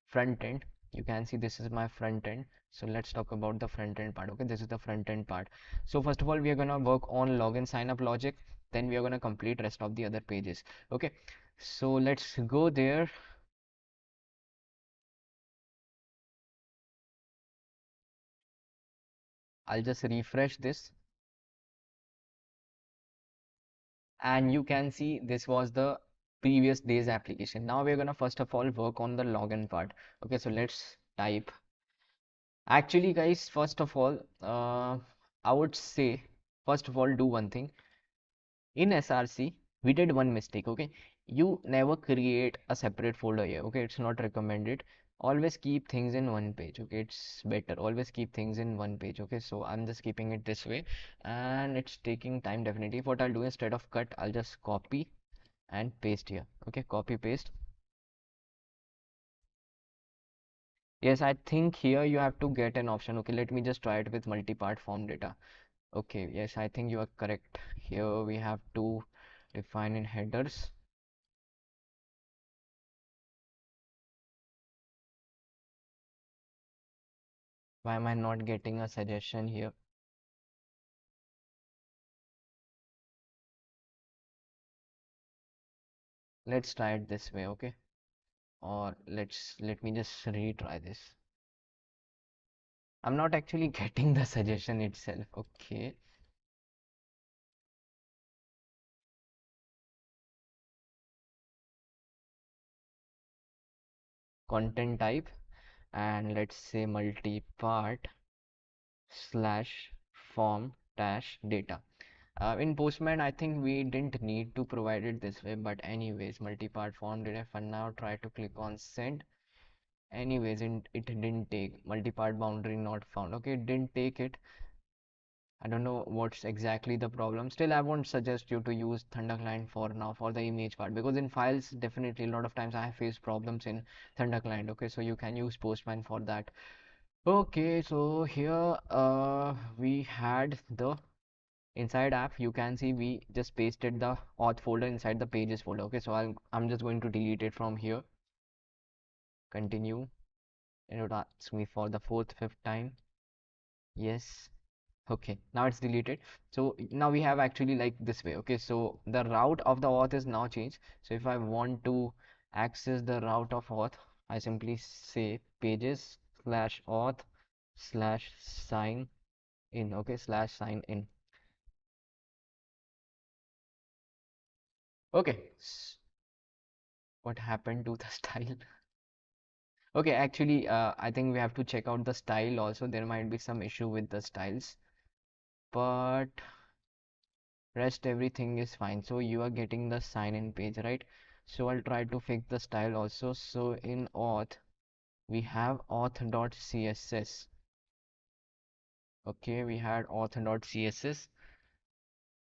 front end. You can see this is my front end. So let's talk about the front end part. Okay, this is the front end part. So first of all, we are gonna work on login sign up logic. Then we are gonna complete rest of the other pages. Okay, so let's go there. I'll just refresh this. And you can see this was the previous day's application. Now we're gonna first of all work on the login part. Okay, so let's type. Actually, guys, first of all, I would say first of all do one thing. In SRC, we did one mistake. Okay, you never create a separate folder here. Okay, it's not recommended. Always keep things in one page. Okay, it's better. Always keep things in one page. Okay, so I'm just keeping it this way, and it's taking time definitely. What I'll do instead of cut, I'll just copy and paste here. Okay, copy paste. Yes, I think here you have to get an option. Okay, let me just try it with multi-part form data. Okay, yes, I think you are correct. Here we have to define in headers. Why am I not getting a suggestion here? Let's try it this way, okay? Or let me just retry this. I'm not actually getting the suggestion itself. Okay, content type, and let's say multi-part slash form dash data. In Postman, I think we didn't need to provide it this way, but anyways, multi-part form data. For now, try to click on send. Anyways, it didn't take multi-part boundary not found. Okay, it didn't take it. I don't know what's exactly the problem. Still, I won't suggest you to use Thunder Client for now for the image part, because in files, definitely a lot of times I have faced problems in Thunder Client. Okay, so you can use Postman for that. Okay, so here we had the inside app. You can see we just pasted the auth folder inside the pages folder. Okay, so I'm just going to delete it from here. Continue, and it asks me for the fourth, fifth time. Yes. Okay, now it's deleted. So now we have actually like this way. Okay, so the route of the auth is now changed. So if I want to access the route of auth, I simply say pages slash auth slash sign in. Okay, slash sign in. Okay, what happened to the style? Okay, actually, I think we have to check out the style also. There might be some issue with the styles, but rest everything is fine. So you are getting the sign in page, right? So I'll try to fix the style also. So in auth we have auth.css. Okay, we had auth.css,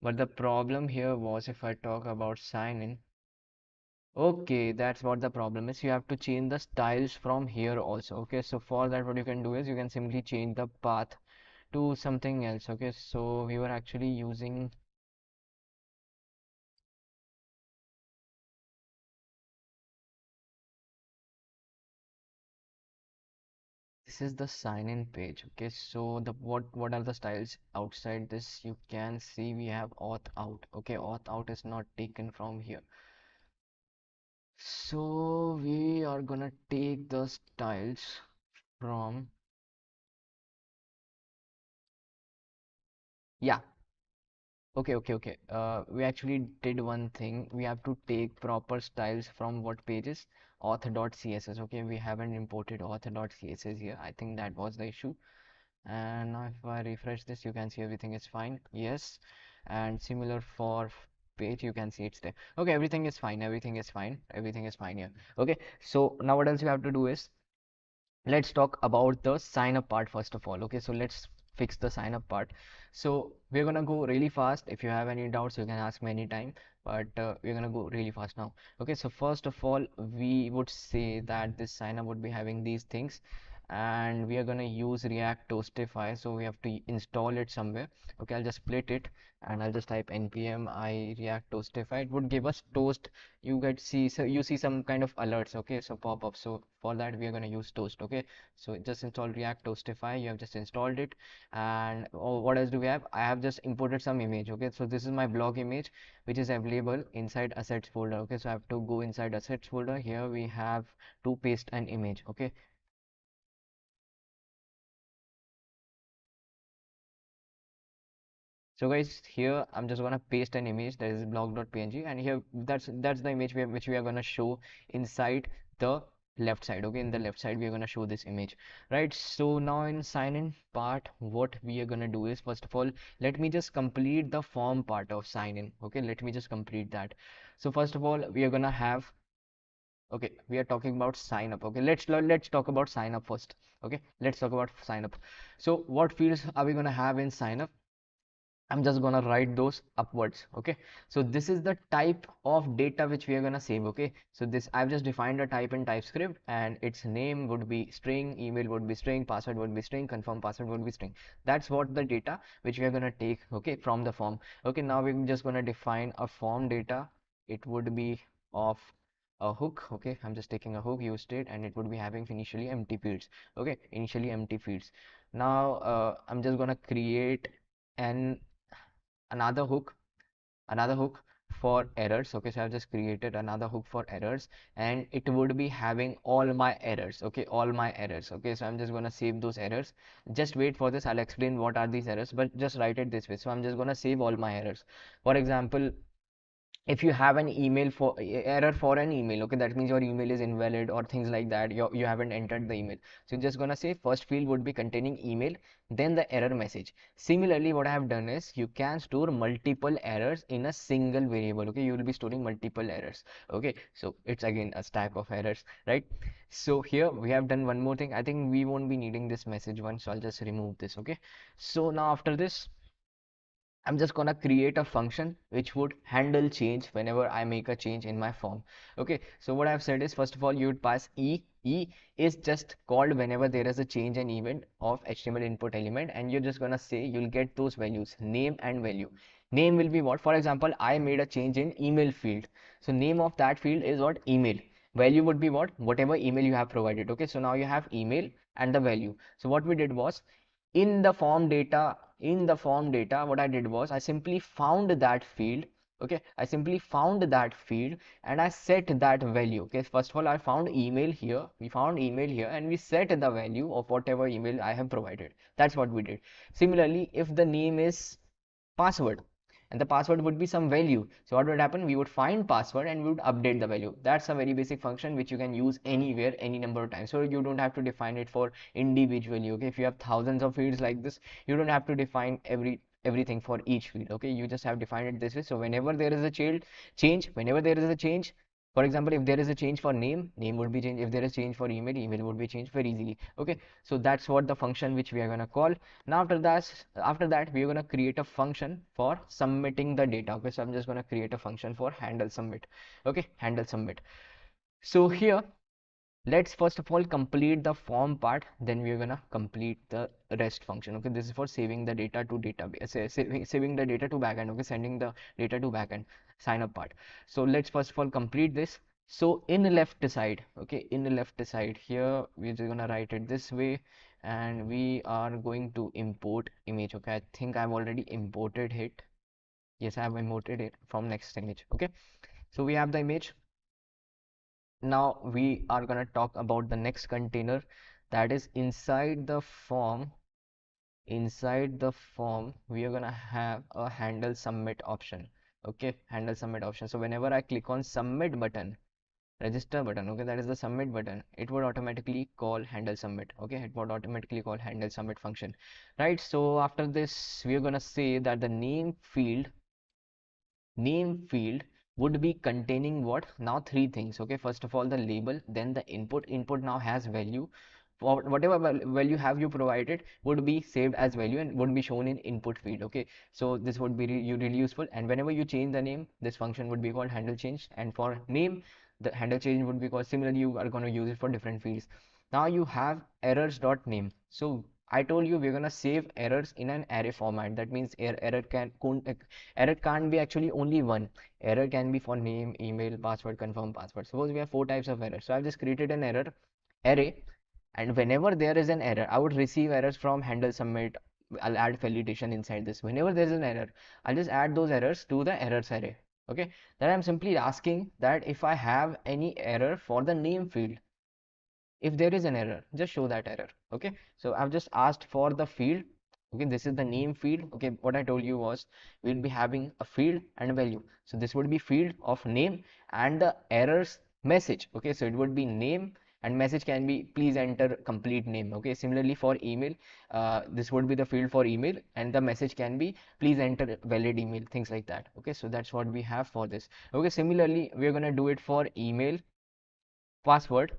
but the problem here was if I talk about sign in. Okay, that's what the problem is. You have to change the styles from here also. Okay, so for that what you can do is you can simply change the path to something else. Okay, so we were actually using, this is the sign in page. Okay, so the what are the styles outside this? You can see we have auth out. Okay, auth out is not taken from here. So we are gonna take the styles from, yeah. Okay. We actually did one thing. We have to take proper styles from what pages? Auth.css. Okay, we haven't imported auth.css here. I think that was the issue. And now if I refresh this, you can see everything is fine. Yes. And similar for page, you can see it's there. Okay, everything is fine. Everything is fine. Everything is fine here. Okay, so now what else you have to do is, let's talk about the sign up part first of all. Okay, so let's fix the sign up part. So we're gonna go really fast. If you have any doubts, you can ask me anytime, but we're gonna go really fast now. Okay, so first of all, we would say that this sign up would be having these things, and we are gonna use React Toastify, so we have to install it somewhere. Okay, I'll just split it and I'll just type npm I React Toastify. It would give us toast. You get see, so you see some kind of alerts. Okay, so pop up. So for that we are going to use toast. Okay, so just install React Toastify. You have just installed it. And oh, what else do we have? I have just imported some image. Okay, so this is my blog image which is available inside assets folder. Okay, so I have to go inside assets folder. Here we have to paste an image. Okay, so guys, here I'm just gonna paste an image, that is blog.png, and here that's the image which we are gonna show inside the left side. Okay, in the left side we are gonna show this image, right? So now in sign in part, what we are gonna do is, first of all, let me just complete the form part of sign in. Okay, let me just complete that. So first of all, we are gonna have, okay, we are talking about sign up. Okay, let's talk about sign up first. Okay, let's talk about sign up. So what fields are we gonna have in sign up? I'm just gonna write those upwards. Okay, so this is the type of data which we are gonna save. Okay, so this, I've just defined a type in TypeScript, and its name would be string, email would be string, password would be string, confirm password would be string. That's what the data which we are gonna take, okay, from the form. Okay, now we're just gonna define a form data. It would be of a hook. Okay, I'm just taking a hook, use state, and it would be having initially empty fields. Okay, initially empty fields. Now I'm just gonna create an another hook, another hook for errors. Okay, so I've just created another hook for errors, and it would be having all my errors. Okay, all my errors. Okay, so I'm just gonna save those errors. Just wait for this, I'll explain what are these errors, but just write it this way. So I'm just gonna save all my errors. For example, if you have an email for error for an email, okay, that means your email is invalid or things like that, you haven't entered the email. So you're just gonna say first field would be containing email, then the error message. Similarly, what I have done is, you can store multiple errors in a single variable. Okay, you will be storing multiple errors. Okay, so it's again a stack of errors, right? So here we have done one more thing. I think we won't be needing this message one, so I'll just remove this. Okay, so now after this, I'm just gonna create a function which would handle change whenever I make a change in my form. Okay, so what I've said is, first of all, you would pass e. E is just called whenever there is a change in event of HTML input element, and you're just gonna say you'll get those values, name and value. Name will be what? For example, I made a change in email field, so name of that field is what? Email. Value would be what? Whatever email you have provided. Okay, so now you have email and the value. So what we did was, in the form data, what I did was, I simply found that field. Okay, I simply found that field and I set that value. Okay, first of all, I found email here, we found email here, and we set the value of whatever email I have provided. That's what we did. Similarly, if the name is password, and the password would be some value, so what would happen? We would find password and we would update the value. That's a very basic function which you can use anywhere, any number of times, so you don't have to define it for individually. Okay, if you have thousands of fields like this, you don't have to define everything for each field. Okay, you just have defined it this way. So whenever there is a change, whenever there is a change, for example, if there is a change for name, name would be changed. If there is change for email, email would be changed very easily. Okay, so that's what the function which we are going to call. Now after that we are going to create a function for submitting the data. Okay, so I'm just going to create a function for handle submit. Okay, handle submit. So here Let's first of all complete the form part, then we're gonna complete the rest function. Okay, this is for saving the data to database, saving the data to backend. Okay, sending the data to backend, sign up part. So let's first of all complete this. So in the left side, okay, in the left side here, we're just gonna write it this way, and we are going to import image. Okay, I think I've already imported it. Yes, I have imported it from next image. Okay, so we have the image. Now we are going to talk about the next container, that is inside the form. Inside the form we are going to have a handle submit option. Okay, handle submit option. So whenever I click on submit button, register button, okay, that is the submit button, it would automatically call handle submit. Okay, it would automatically call handle submit function, right? So after this we are going to say that the name field would be containing what? Now three things. Okay, first of all the label, then the input now has value. For whatever value have you provided would be saved as value and would be shown in input field. Okay, so this would be really useful, and whenever you change the name, this function would be called handle change, and for name the handle change would be called, similarly you are going to use it for different fields. Now you have errors.name. So I told you we're gonna save errors in an array format. That means error can't be actually only one. Error can be for name, email, password, confirm password. Suppose we have four types of errors. So I've just created an error array, and whenever there is an error, I would receive errors from handle submit. I'll add validation inside this. Whenever there is an error, I'll just add those errors to the errors array. Okay, then I'm simply asking that if I have any error for the name field, if there is an error, just show that error. Okay, so I've just asked for the field. Okay, this is the name field. Okay, what I told you was we'll be having a field and a value. So this would be field of name and the errors message. Okay, so it would be name, and message can be please enter complete name. Okay, similarly for email, this would be the field for email, and the message can be please enter valid email, things like that. Okay, so that's what we have for this. Okay, similarly we're gonna do it for email password.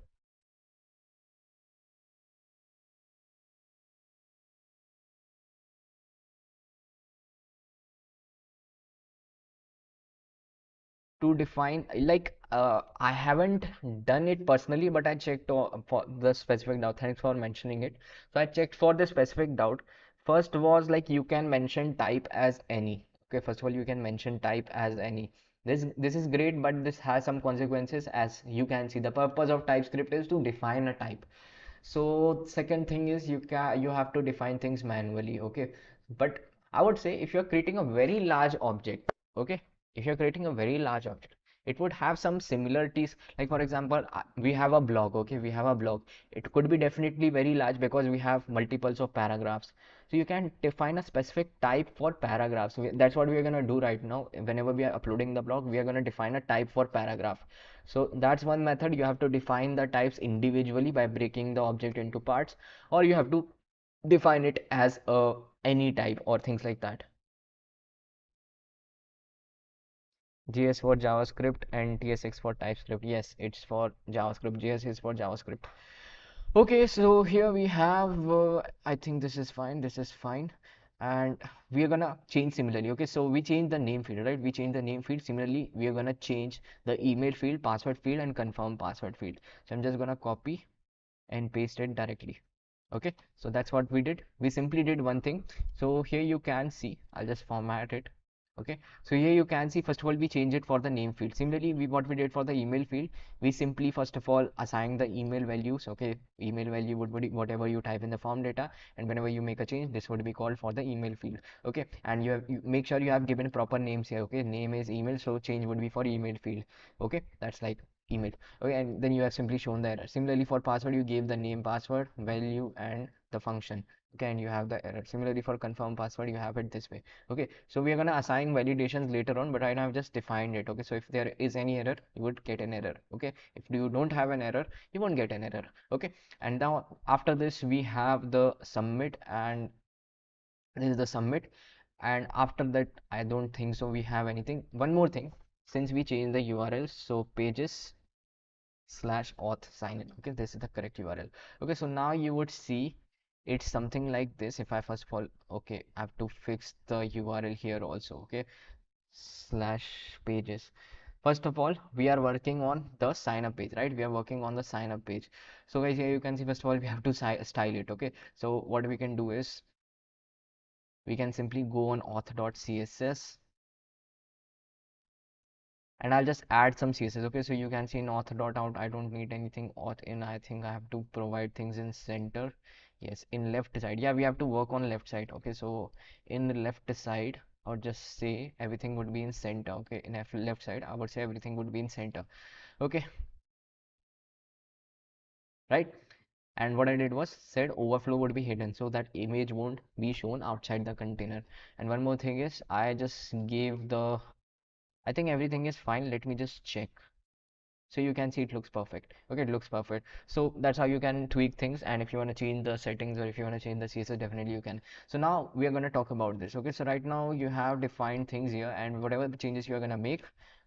To define, like, I haven't done it personally, but I checked for the specific doubt. Thanks for mentioning it. So I checked for the specific doubt. First was like you can mention type as any. Okay, first of all you can mention type as any. This is great, but this has some consequences. As you can see, the purpose of TypeScript is to define a type. So second thing is you have to define things manually. Okay, but I would say if you're creating a very large object, okay, if you're creating a very large object, it would have some similarities. Like for example, we have a blog. Okay, we have a blog. It could be definitely very large because we have multiples of paragraphs. So you can define a specific type for paragraphs. That's what we are going to do right now. Whenever we are uploading the blog, we are going to define a type for paragraph. So that's one method. You have to define the types individually by breaking the object into parts, or you have to define it as a any type or things like that. JS for JavaScript and TSX for TypeScript. Yes, it's for JavaScript. JS is for JavaScript. Okay, so here we have, I think this is fine. This is fine. And we are gonna change similarly. Okay, so we change the name field, right? We change the name field. Similarly, we are gonna change the email field, password field, and confirm password field. So I'm just gonna copy and paste it directly. Okay, so that's what we did. We simply did one thing. So here you can see, I'll just format it. Okay, so here you can see, first of all we change it for the name field. Similarly, what we did for the email field, we simply first of all assign the email values. Okay, email value would be whatever you type in the form data, and whenever you make a change, this would be called for the email field. Okay, and you make sure you have given proper names here. Okay, name is email, so change would be for email field. Okay, that's like email. Okay, and then you have simply shown the error. Similarly for password, you gave the name, password, value, and the function. Okay, and you have the error. Similarly for confirm password, you have it this way. Okay, so we are going to assign validations later on, but right now I've just defined it. Okay, so if there is any error, you would get an error. Okay, if you don't have an error, you won't get an error. Okay, and now after this we have the submit, and this is the submit, and after that I don't think so we have anything. One more thing, since we changed the URL, so pages slash auth sign in. Okay, this is the correct URL. Okay, so now you would see it's something like this. If I first of all, okay, I have to fix the URL here also. Okay, slash pages. First of all, we are working on the sign up page, right? We are working on the sign up page. So guys, here you can see, first of all, we have to style it. Okay, so what we can do is we can simply go on auth.css, and I'll just add some CSS. Okay, so you can see in auth.out, I don't need anything auth in. I think I have to provide things in center. Yes, in left side. Yeah, we have to work on left side. Okay, so in the left side, or just say everything would be in center. Okay, in left side, I would say everything would be in center. Okay, right? And what I did was said overflow would be hidden so that image won't be shown outside the container. And one more thing is I just gave the, I think everything is fine. Let me just check. So you can see it looks perfect. Okay, it looks perfect. So that's how you can tweak things. And if you want to change the settings or if you want to change the CSS, definitely you can. So now we are going to talk about this. Okay, so right now you have defined things here, and whatever the changes you are going to make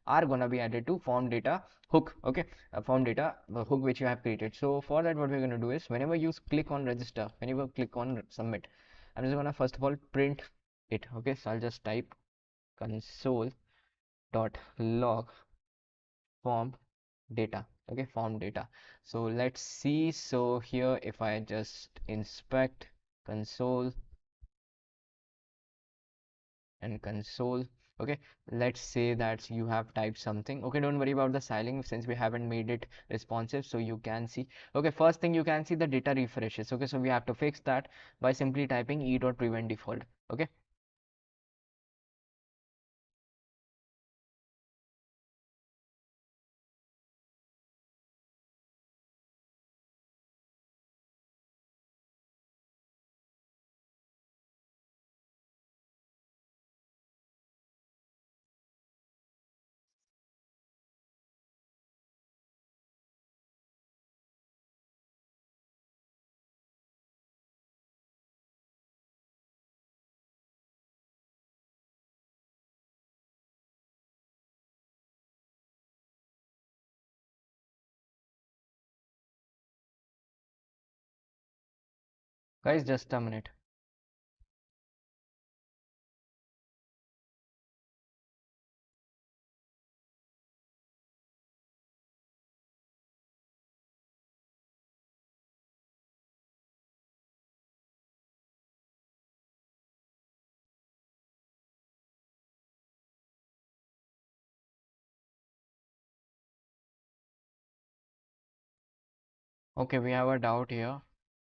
are going to be added to form data hook. Okay, form data hook which you have created. So for that, what we're going to do is whenever you click on register, whenever you click on submit, I'm just going to first of all print it. Okay, so I'll just type console dot log form data. Okay, form data. So let's see. So here if I just inspect console and console, okay, let's say that you have typed something. Okay, don't worry about the styling since we haven't made it responsive. So you can see, okay, first thing you can see the data refreshes. Okay, so we have to fix that by simply typing e.prevent default. Okay, guys, just a minute. Okay, we have a doubt here.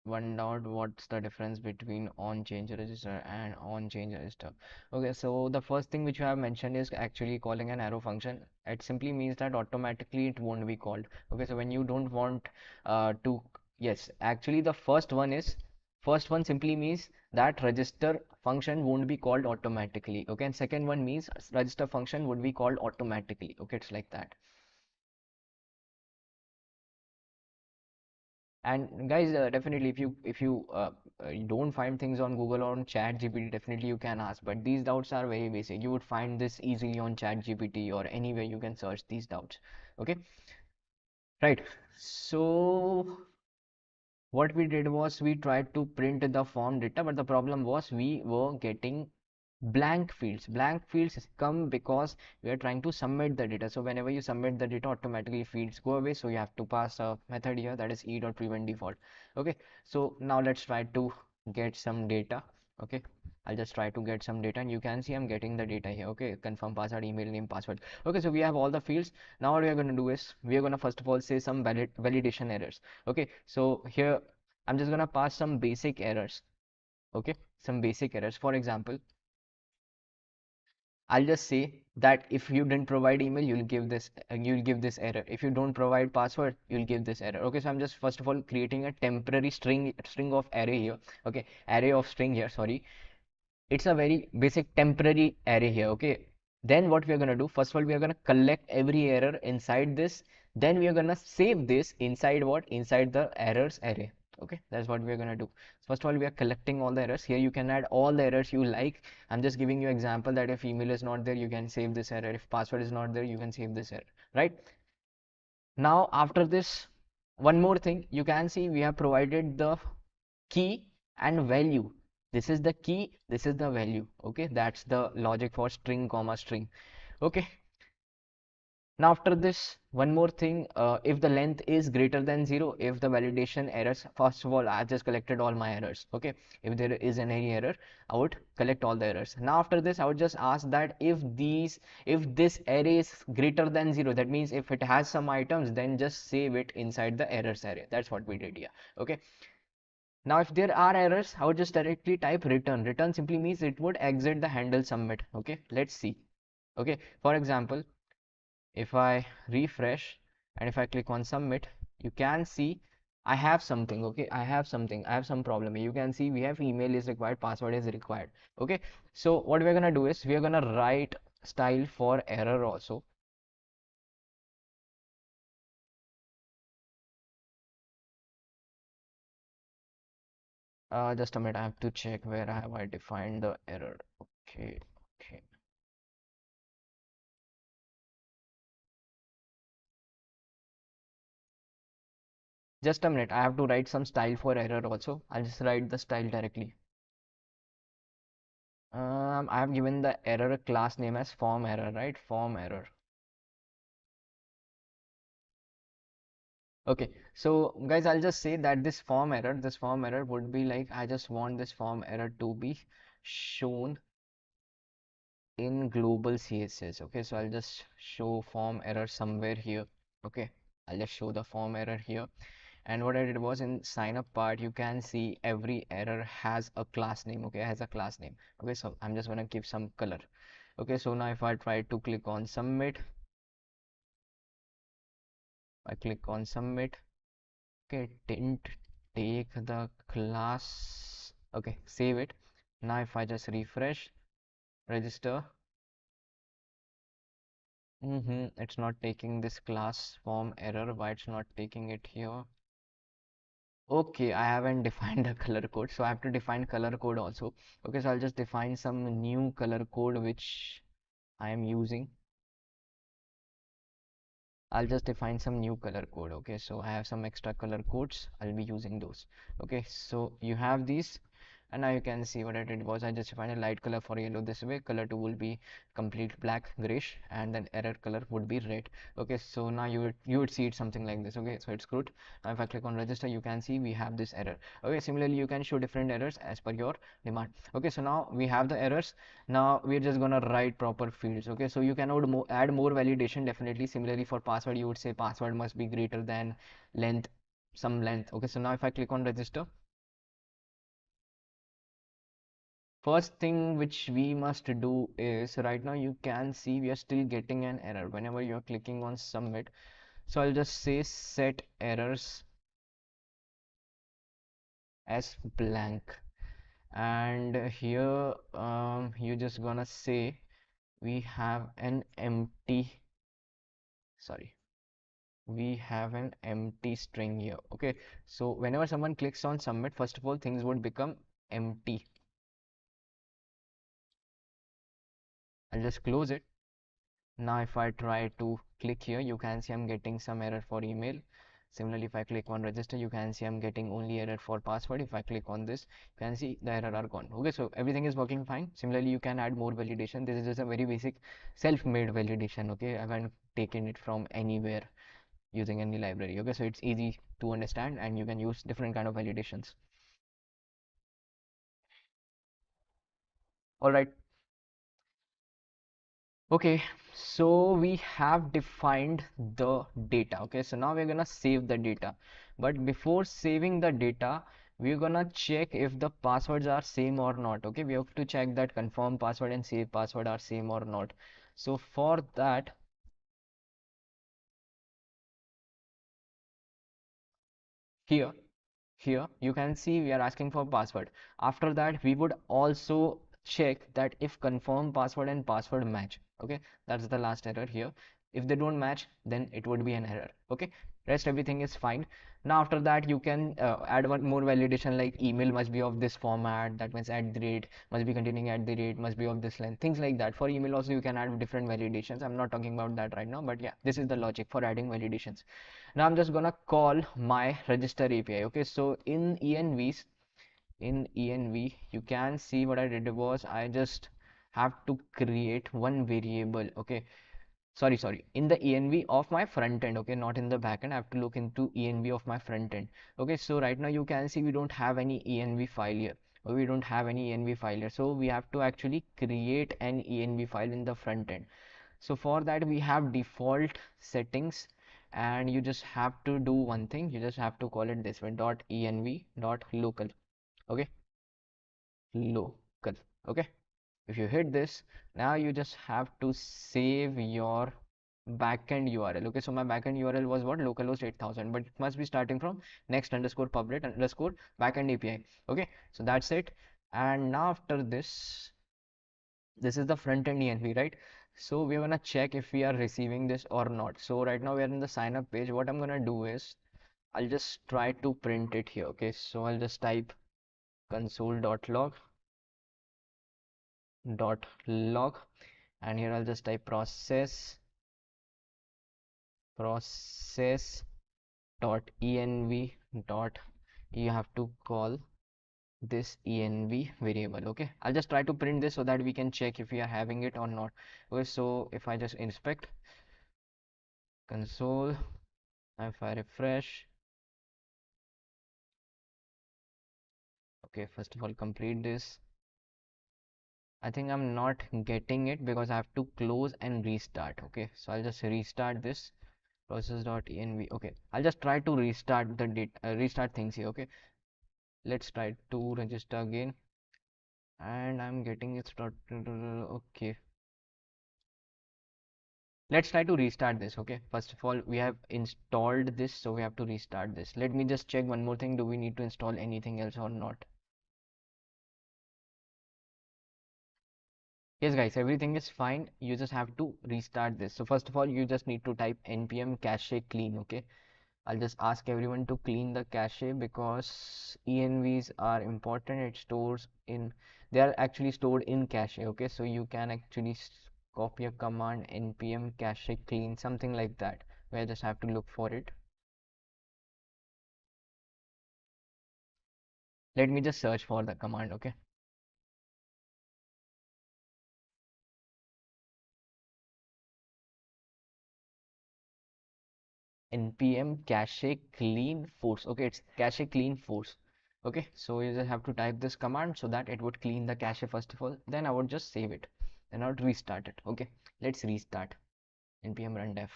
One doubt, what's the difference between on change register and on change register? Okay, so the first thing which you have mentioned is actually calling an arrow function. It simply means that automatically it won't be called. Okay, so when you don't want to, yes, actually the first one simply means that register function won't be called automatically. Okay, and second one means register function would be called automatically. Okay, it's like that. And guys, definitely if you don't find things on Google or on Chat GPT, definitely you can ask. But these doubts are very basic. You would find this easily on Chat GPT or anywhere you can search these doubts. Okay, right. So what we did was we tried to print the form data, but the problem was we were getting blank fields. Blank fields come because we are trying to submit the data. So whenever you submit the data, automatically fields go away. So you have to pass a method here, that is e.prevent default. Okay, so now let's try to get some data. Okay, I'll just try to get some data, and you can see I'm getting the data here. Okay, confirm password, email name, password. Okay, so we have all the fields. Now what we are going to do is we are going to first of all say some validation errors. Okay, so here I'm just going to pass some basic errors. Okay, some basic errors. For example, I'll just say that if you didn't provide email, you'll give this error. If you don't provide password, you'll give this error. Okay, so I'm just first of all creating a temporary string of array here. Okay, array of string here, sorry. It's a very basic temporary array here. Okay, then what we are going to do, first of all we are going to collect every error inside this, then we are going to save this inside what, inside the errors array. Okay, that's what we are going to do. First of all we are collecting all the errors. Here you can add all the errors you like. I'm just giving you example that if email is not there, you can save this error. If password is not there, you can save this error, right? Now after this, one more thing, you can see we have provided the key and value. This is the key, this is the value. Okay, that's the logic for string comma string. Okay, Now after this, one more thing, if the length is greater than 0, if the validation errors, first of all, I just collected all my errors, okay? If there is any error, I would collect all the errors. Now after this, I would just ask that if this array is greater than 0, that means if it has some items, then just save it inside the errors array. That's what we did here, okay? Now if there are errors, I would just directly type return. Return simply means it would exit the handle submit, okay? Let's see, okay? For example, if I refresh and if I click on submit, you can see I have something, okay? I have something, I have some problem. You can see we have email is required, password is required, okay? So what we're gonna do is we're gonna write style for error also. Just a minute, I have to check where have I defined the error. Okay, okay. Just a minute, I have to write some style for error also. I'll just write the style directly. I have given the error class name as form error, right? Form error. Okay, so guys, I'll just say that this form error would be like, I just want this form error to be shown in global CSS. Okay, so I'll just show form error somewhere here. Okay, I'll just show the form error here. And what I did was in sign up part, you can see every error has a class name. Okay, has a class name. Okay, so I'm just gonna give some color. Okay, so now if I try to click on submit, I click on submit. Okay, didn't take the class. Okay, save it. Now if I just refresh, register, it's not taking this class form error. Why it's not taking it here? Okay, I haven't defined a color code, so I have to define color code also. Okay, so I'll just define some new color code which I am using. I'll just define some new color code. Okay, so I have some extra color codes. I'll be using those. Okay, so you have these, and now you can see what I did was I just defined a light color for yellow this way. Color 2 will be complete black, grayish, and then error color would be red. Okay, so now you would see it something like this. Okay, so it's good. Now if I click on register, you can see we have this error. Okay, similarly you can show different errors as per your demand. Okay, so now we have the errors. Now we're just gonna write proper fields. Okay, so you can add more validation. Definitely, similarly for password, you would say password must be greater than length, some length. Okay, so now if I click on register, first thing which we must do is right now you can see we are still getting an error whenever you're clicking on submit. So I'll just say set errors as blank, and here you just gonna say we have an empty, sorry, we have an empty string here. Okay, so whenever someone clicks on submit, first of all things would become empty. I'll just close it. Now if I try to click here, you can see I'm getting some error for email. Similarly, if I click on register, you can see I'm getting only error for password. If I click on this, you can see the error are gone. Okay, so everything is working fine. Similarly, you can add more validation. This is just a very basic self-made validation. Okay, I haven't taken it from anywhere using any library. Okay, so it's easy to understand and you can use different kind of validations. All right. Okay, so we have defined the data. Okay, so now we're gonna save the data, but before saving the data, we're gonna check if the passwords are same or not. Okay, we have to check that confirm password and save password are same or not. So for that, here here you can see we are asking for password. After that, we would also check that if confirm password and password match. Okay, that's the last error here. If they don't match, then it would be an error. Okay, rest everything is fine. Now after that, you can add one more validation like email must be of this format, that means at the rate, must be containing at the rate, must be of this length, things like that. For email also you can add different validations. I'm not talking about that right now, but yeah, this is the logic for adding validations. Now I'm just gonna call my register API. Okay, so in env you can see what I did was I just have to create one variable. Okay, sorry, in the env of my front end, okay, not in the back end. I have to look into env of my front end. Okay, so right now you can see we don't have any env file here, or we don't have any env file here, so we have to actually create an env file in the front end. So for that we have default settings, and you just have to do one thing. You just have to call it this way, dot env dot local. Okay, local. Okay, if you hit this, now you just have to save your backend URL. Okay, so my backend URL was what, localhost 8000, but it must be starting from next underscore public underscore backend API. Okay, so that's it. And now after this is the front end env, right? So we're gonna check if we are receiving this or not. So right now we are in the sign up page. What I'm gonna do is I'll just try to print it here. Okay, so I'll just type console.log .log, and here I'll just type process dot env dot, you have to call this env variable. Okay, I'll just try to print this so that we can check if we are having it or not. Okay, so if I just inspect console, if I refresh, okay, first of all complete this. I think I'm not getting it because I have to close and restart. Okay, so I'll just restart this process.env. Okay, I'll just try to restart the restart things here. Okay, let's try to register again, and I'm getting it started. Okay, let's try to restart this. Okay, first of all we have installed this, so we have to restart this. Let me just check one more thing. Do we need to install anything else or not? Yes guys, everything is fine. You just have to restart this. So first of all you just need to type npm cache clean. Okay, I'll just ask everyone to clean the cache because envs are important. It stores in, they are actually stored in cache. Okay, so you can actually copy a command npm cache clean, something like that, where I just have to look for it. Let me just search for the command. Okay, npm cache clean force. Okay, it's cache clean force. Okay, so you just have to type this command so that it would clean the cache first of all, then I would just save it, then I would restart it. Okay, let's restart npm run def.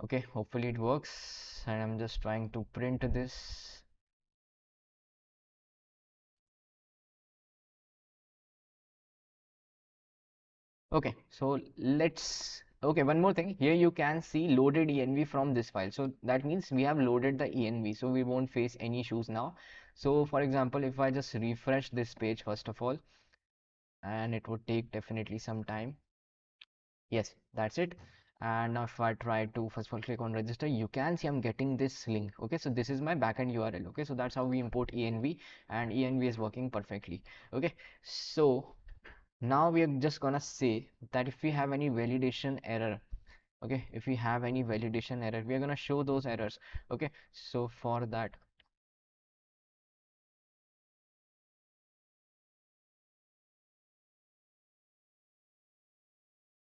Okay, hopefully it works, and I'm just trying to print this. Okay, so let's, okay, one more thing here, you can see loaded env from this file, so that means we have loaded the env, so we won't face any issues now. So for example, if I just refresh this page first of all, and it would take definitely some time. Yes, that's it. And now if I try to first of all click on register, you can see I'm getting this link. Okay, so this is my backend URL. Okay, so that's how we import env, and env is working perfectly. Okay, so now we are just gonna say that if we have any validation error, okay, if we have any validation error, we are gonna show those errors. Okay, so for that,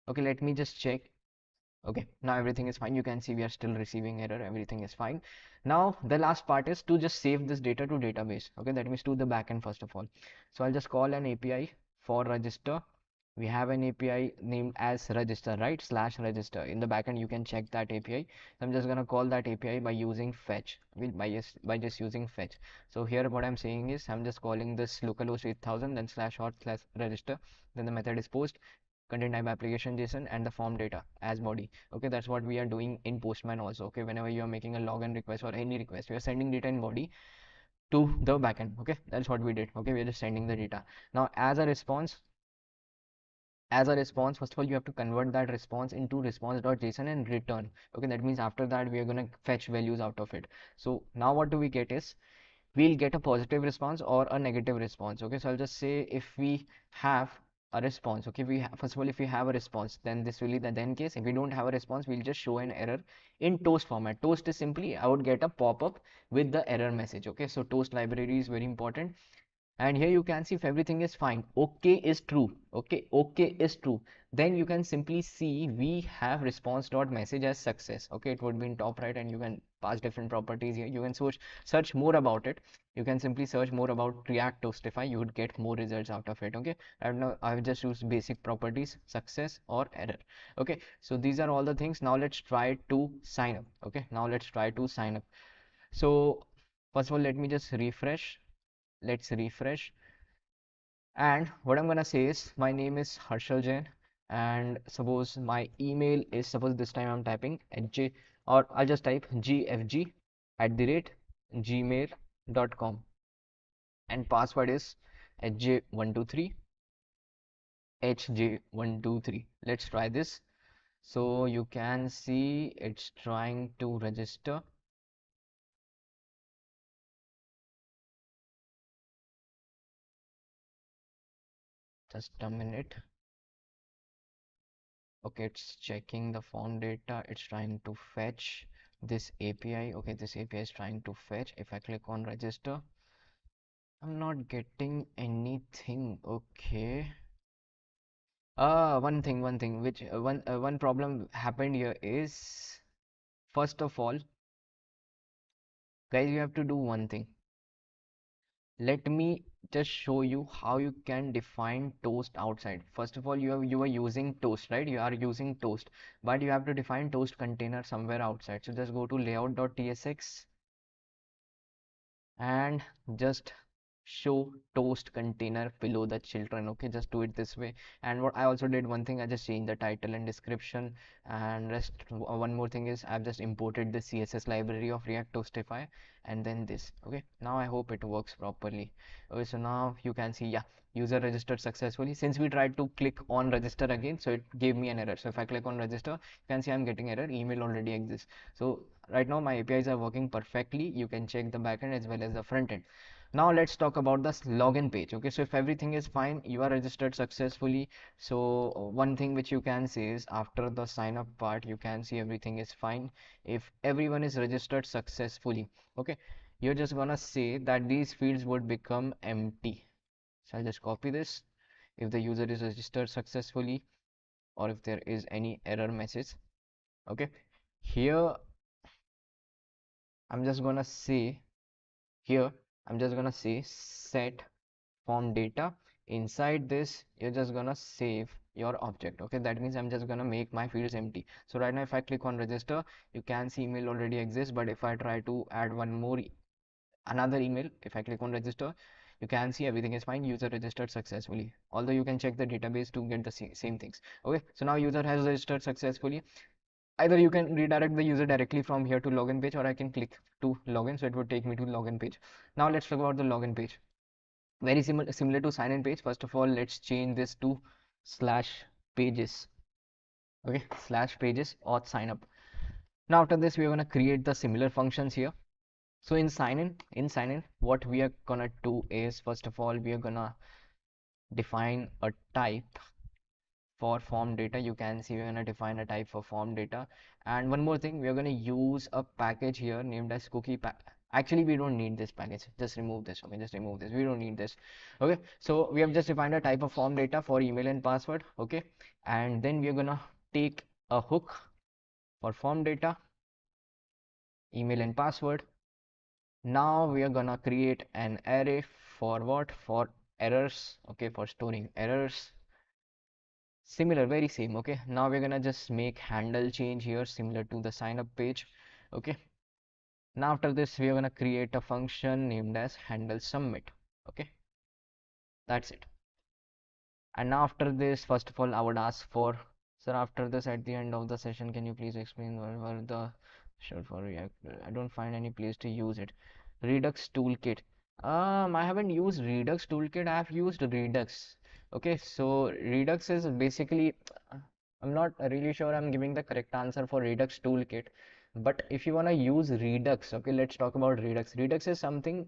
okay, let me just check. Okay, now everything is fine. You can see we are still receiving error. Everything is fine. Now the last part is to just save this data to database. Okay, that means to the backend first of all. So I'll just call an API for register. We have an API named as register, right? Slash register. In the backend, you can check that API. So I'm just gonna call that API by using fetch. By just using fetch. So here what I'm saying is I'm just calling this localhost 8000, then slash hot slash register. Then the method is post content type application JSON and the form data as body. Okay, that's what we are doing in Postman also. Okay, whenever you are making a login request or any request, we are sending data in body to the backend. Okay, that's what we did. Okay, we are just sending the data. Now as a response, first of all you have to convert that response into response.json and return. Okay, that means after that we are going to fetch values out of it. So now what do we get is we'll get a positive response or a negative response. Okay, so I'll just say if we have a response. Okay, first of all if we have a response, then this will be the then case. If we don't have a response, we'll just show an error in toast format. Toast is simply I would get a pop-up with the error message. Okay, so toast library is very important. And here you can see if everything is fine, okay is true, okay is true, then you can simply see we have response dot message as success. Okay, it would be in top right, and you can pass different properties here. You can search more about it. You can simply search more about React Toastify, you would get more results out of it. Okay, right now I've just used basic properties, success or error. Okay, so these are all the things. Now let's try to sign up. Okay, now let's try to sign up. So first of all, let me just refresh. Let's refresh. And what I'm gonna say is my name is Harshal Jain, and suppose my email is, suppose this time I'm typing HJ, or I'll just type GFG at the rate gmail.com, and password is HJ123 HJ123. Let's try this. So you can see it's trying to register. Just a minute. Okay, it's checking the form data. It's trying to fetch this API. Okay, this API is trying to fetch. If I click on register, I'm not getting anything. Okay. One thing which one problem happened here is, first of all, guys, you have to do one thing. Let me just show you how you can define toast outside. First of all, you are using toast, right? You are using toast, but you have to define toast container somewhere outside. So just go to layout.tsx and just show toast container below the children. Okay, just do it this way. And what I also did, one thing, I just changed the title and description, and rest one more thing is I've just imported the CSS library of React Toastify, and then this. Okay, now I hope it works properly. Okay, so now you can see, yeah, user registered successfully. Since we tried to click on register again, so it gave me an error. So if I click on register, you can see I'm getting error, email already exists. So right now my APIs are working perfectly. You can check the backend as well as the front end. Now let's talk about this login page. Okay, so if everything is fine, you are registered successfully. So one thing which you can say is, after the sign up part, you can see everything is fine. If everyone is registered successfully, okay, you're just gonna say that these fields would become empty. So I'll just copy this. If the user is registered successfully, or if there is any error message, okay, here I'm just gonna say, here I'm just gonna say set form data. Inside this, you're just gonna save your object. Okay, that means I'm just gonna make my fields empty. So right now if I click on register, you can see email already exists, but if I try to add one more another email, if I click on register, you can see everything is fine, user registered successfully, although you can check the database to get the same things. Okay, so now user has registered successfully. Either you can redirect the user directly from here to login page, or I can click to login, so it would take me to login page. Now let's talk about the login page. Very similar to sign in page. First of all, let's change this to slash pages. Okay, slash pages or sign up. Now after this, we're gonna create the similar functions here. So in sign in, what we are gonna do is, first of all, we are gonna define a type for form data. You can see we're going to define a type for form data. And one more thing, we're going to use a package here named as cookie pack. Actually, we don't need this package, just remove this. Okay, just remove this, we don't need this. Okay, so we have just defined a type of form data for email and password. Okay, and then we're gonna take a hook for form data, email and password. Now we are gonna create an array for what? For errors. Okay, for storing errors. Similar, very same. Okay, now we're gonna just make handle change here, similar to the sign up page. Okay, now after this, we are gonna create a function named as handle submit. Okay, that's it. And now after this, first of all, I would ask for, sir, after this, at the end of the session, can you please explain what were the short for React? I don't find any place to use it. Redux toolkit. I haven't used Redux toolkit. I have used Redux. Okay, so Redux is basically, I'm not really sure I'm giving the correct answer for Redux toolkit. But if you wanna use Redux, okay, let's talk about Redux. Redux is something,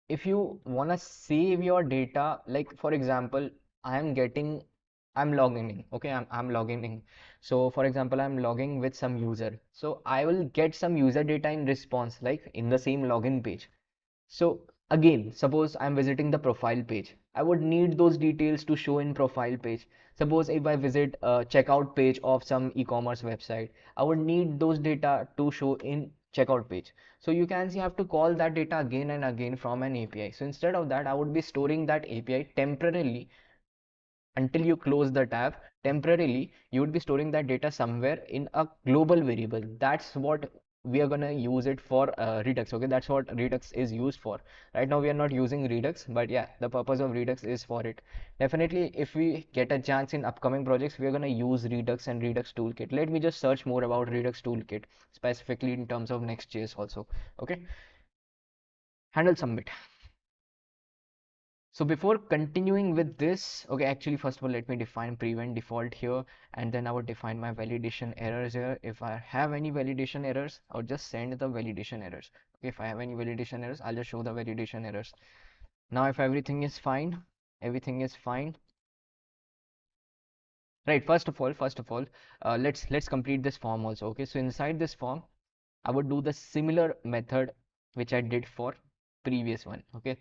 if you want to save your data, like for example, I'm logging in. Okay, I'm logging in. So for example, I'm logging with some user, so I will get some user data in response, like in the same login page. So again, suppose I'm visiting the profile page. I would need those details to show in profile page. Suppose if I visit a checkout page of some e-commerce website, I would need those data to show in checkout page. So you can see I have to call that data again and again from an API. So instead of that, I would be storing that API temporarily until you close the tab. Temporarily you would be storing that data somewhere in a global variable. That's what we are going to use it for, Redux. Okay, that's what Redux is used for. Right now we are not using Redux, but yeah, the purpose of Redux is for it. Definitely if we get a chance in upcoming projects, we are going to use Redux and Redux toolkit. Let me just search more about Redux toolkit, specifically in terms of Next.js also. Okay, handle submit. So before continuing with this, okay, actually, first of all, let me define prevent default here, and then I would define my validation errors here. If I have any validation errors, I'll just send the validation errors. Okay, if I have any validation errors, I'll just show the validation errors. Now, if everything is fine. Right, first of all, let's complete this form also. Okay, so inside this form, I would do the similar method which I did for previous one. Okay,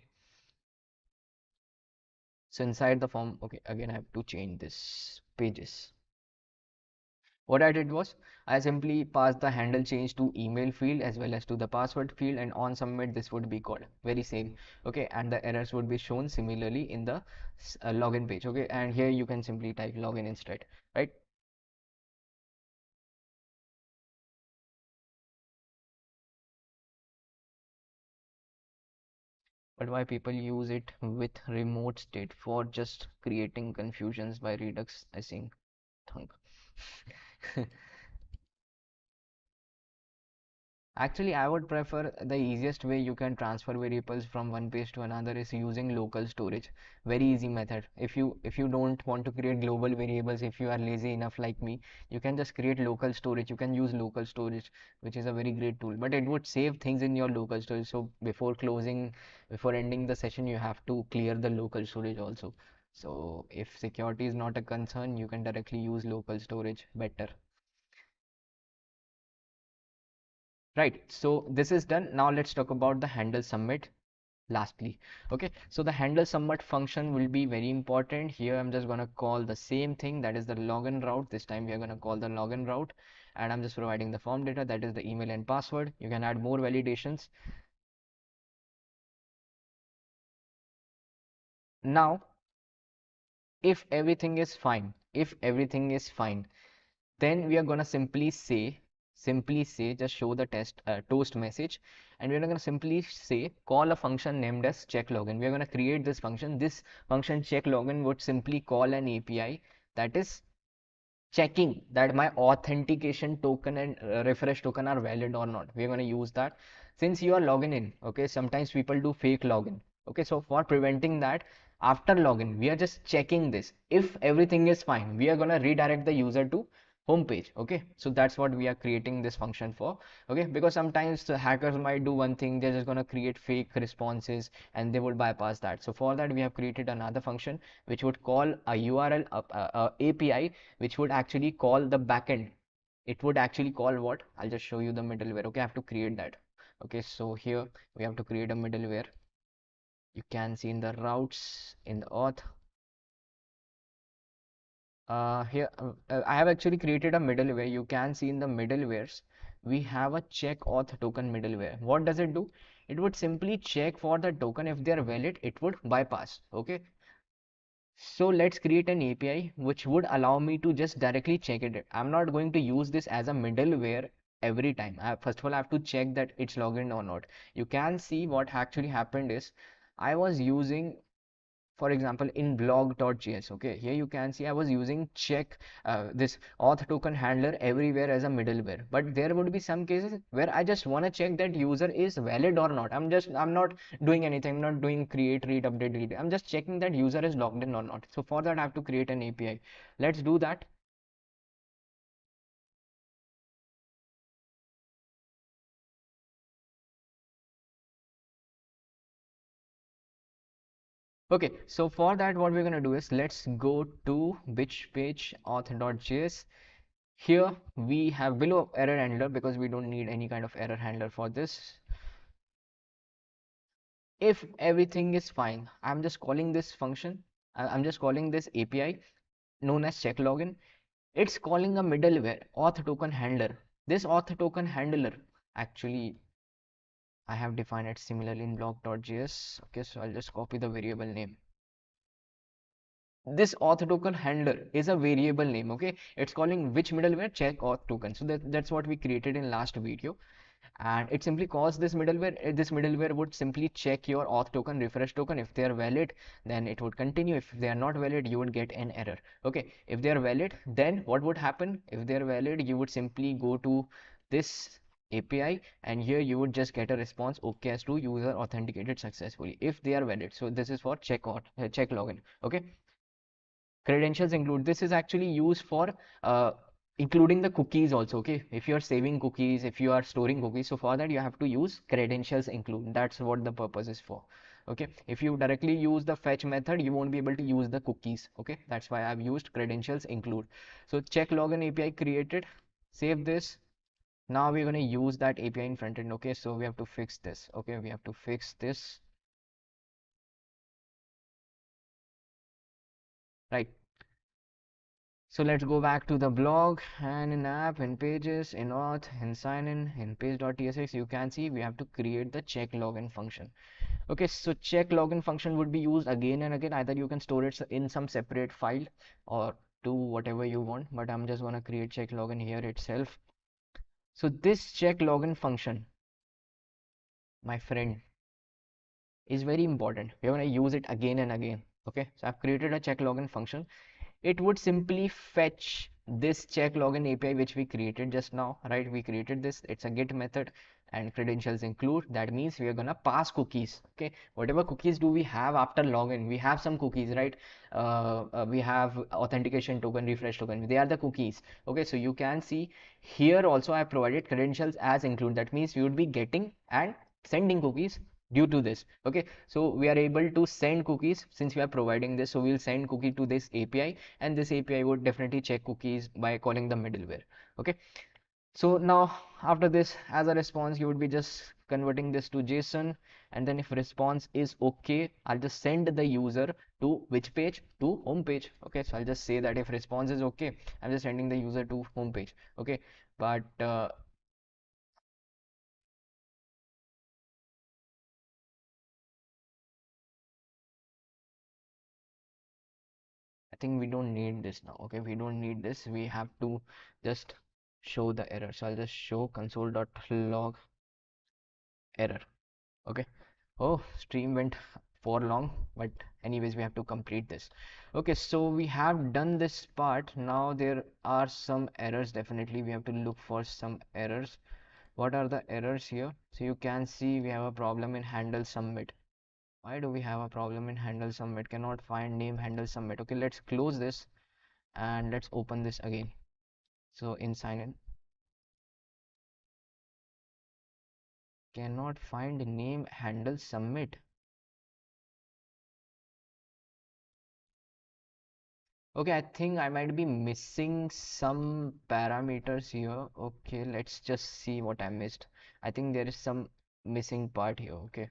so inside the form, okay, again I have to change this pages. What I did was I simply passed the handle change to email field as well as to the password field, and on submit this would be called very same. Okay, and the errors would be shown similarly in the login page. Okay, and here you can simply type login instead, right? But why people use it with remote state for just creating confusions by Redux, I think. Actually, I would prefer the easiest way you can transfer variables from one page to another is using local storage. Very easy method. If you don't want to create global variables, if you are lazy enough like me, you can just create local storage. You can use local storage, which is a very great tool. But it would save things in your local storage. So before ending the session, you have to clear the local storage also. So if security is not a concern, you can directly use local storage better. Right, so this is done. Now let's talk about the handle submit lastly. Okay, so the handle submit function will be very important here. I'm just going to call the same thing, that is the login route. This time we are going to call the login route, and I'm just providing the form data, that is the email and password. You can add more validations. Now if everything is fine, then we are going to simply say just show the toast message, and we're going to simply say call a function named as check login. We're going to create this function. This function check login would simply call an API that is checking that my authentication token and refresh token are valid or not. We're going to use that since you are logging in. Okay, sometimes people do fake login. Okay, so for preventing that, after login we are just checking this. If everything is fine, we are going to redirect the user to home page. Okay, so that's what we are creating this function for. Okay, because sometimes the hackers might do one thing, they're just going to create fake responses and they would bypass that. So for that we have created another function which would call a URL API, which would actually call the backend. It would actually call what? I'll just show you the middleware. Okay, I have to create that. Okay, so here we have to create a middleware. You can see in the routes in the auth. Here I have actually created a middleware. You can see in the middlewares we have a check auth token middleware. What does it do? It would simply check for the token. If they are valid, it would bypass. Okay, so let's create an API which would allow me to just directly check it. I'm not going to use this as a middleware every time. First of all, I have to check that it's logged in or not. You can see what actually happened is I was using, for example, in blog.js. Okay, here you can see I was using check this auth token handler everywhere as a middleware, but there would be some cases where I just want to check that user is valid or not. I'm not doing anything. I'm not doing create, read, update, delete. I'm just checking that user is logged in or not. So for that I have to create an API. Let's do that. Okay, so for that what we're going to do is let's go to which page, auth.js. Here we have below error handler because we don't need any kind of error handler for this. if everything is fine, I'm just calling this function, I'm just calling this API known as check login. It's calling a middleware auth token handler. This auth token handler, actually I have defined it similarly in block.js. Okay, so I'll just copy the variable name. This auth token handler is a variable name. Okay, it's calling which middleware? Check auth token. So that's what we created in last video, and it simply calls this middleware. This middleware would simply check your auth token, refresh token. If they are valid, then it would continue. If they are not valid, you would get an error. Okay, if they are valid, then what would happen? If they are valid, you would simply go to this API, and here you would just get a response, okay, as to user authenticated successfully if they are valid. So this is for check auth, check login. Okay, credentials include, this is actually used for uh, including the cookies also. Okay, if you are saving cookies, if you are storing cookies, so for that you have to use credentials include. That's what the purpose is for. Okay, if you directly use the fetch method, you won't be able to use the cookies. Okay, that's why I've used credentials include. So check login API created, save this. Now we're going to use that API in front end. Okay, so we have to fix this. Okay, we have to fix this, right? So let's go back to the blog, and in app, in pages, in auth, in sign in page.tsx, you can see we have to create the check login function. Okay, so check login function would be used again and again. Either you can store it in some separate file or do whatever you want, but I'm just gonna create check login here itself. So this check login function, my friend, is very important. We're gonna use it again and again. Okay, so I've created a check login function. It would simply fetch this check login API which we created just now, right? We created this, it's a get method, and credentials include. That means we are gonna pass cookies. Okay, whatever cookies do we have after login, we have some cookies, right? We have authentication token, refresh token, they are the cookies. Okay, so you can see here also I provided credentials as include. That means we would be getting and sending cookies due to this. Okay, so we are able to send cookies since we are providing this, so we'll send cookie to this API, and this API would definitely check cookies by calling the middleware. Okay, so now after this, as a response, you would be just converting this to JSON, and then if response is okay, I'll just send the user to which page? To home page. Okay, so I'll just say that if response is okay, I'm just sending the user to home page. Okay, but I think we don't need this now. Okay, we don't need this. We have to just show the error. So I'll just show console.log error. Okay. Oh, stream went for long, but anyways, we have to complete this. Okay, so we have done this part. Now there are some errors. Definitely, we have to look for some errors. What are the errors here? So you can see we have a problem in handle submit. Why do we have a problem in handle submit? Cannot find name handle submit. Okay, let's close this and let's open this again. So in sign in, cannot find name handle submit. Okay, I think I might be missing some parameters here. Okay, let's just see what I missed. I think there is some missing part here. Okay,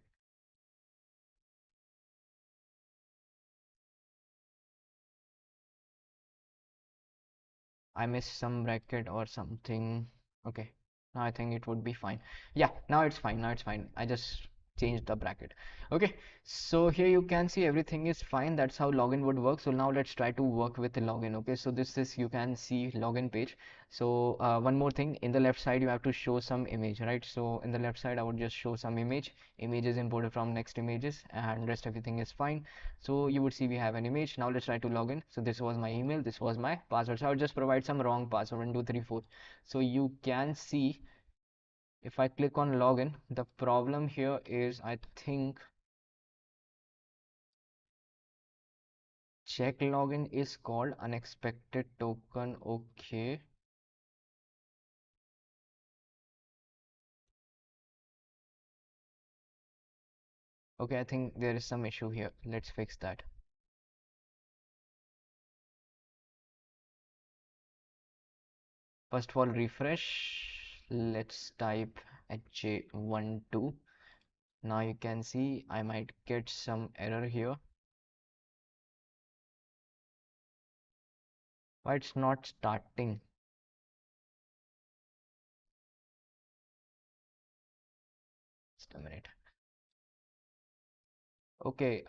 I missed some bracket or something. Okay, now I think it would be fine. Yeah, now it's fine. Now it's fine. I just changed the bracket. Okay, so here you can see everything is fine. That's how login would work. So now let's try to work with the login. Okay, so this is, you can see login page. So one more thing, in the left side you have to show some image, right? So in the left side I would just show some image is imported from next images, and rest everything is fine. So you would see we have an image. Now let's try to log in. So this was my email, this was my password. So I would just provide some wrong password, 1 2 3 4. So you can see if I click on login, the problem here is, I think check login is called unexpected token. Okay, okay, I think there is some issue here. Let's fix that. First of all, refresh. Let's type HJ12. Now you can see I might get some error here. Why it's not starting? Just a minute. Okay,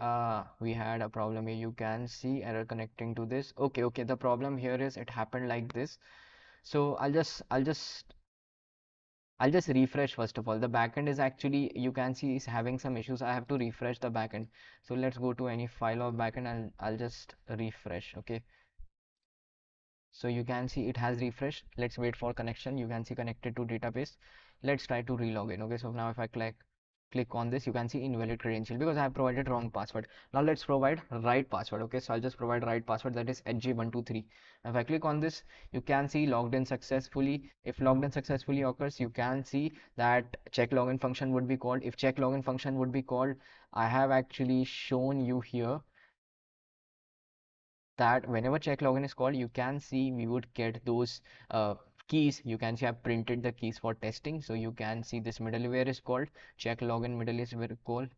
we had a problem here. You can see error connecting to this. Okay, the problem here is it happened like this. So I'll just refresh first of all. The backend is actually, you can see, is having some issues. I have to refresh the backend. So let's go to any file of backend and I'll just refresh. Okay. So you can see it has refreshed. Let's wait for connection. You can see connected to database. Let's try to relog in. Okay, so now if I click on this, you can see invalid credential because I have provided wrong password. Now let's provide right password. Okay, so I'll just provide right password, that is HJ123. If I click on this, you can see logged in successfully. If logged in successfully occurs, you can see that check login function would be called. If check login function would be called, I have actually shown you here that whenever check login is called, you can see we would get those keys. You can see I've printed the keys for testing. So you can see this middleware is called check login middle is very called.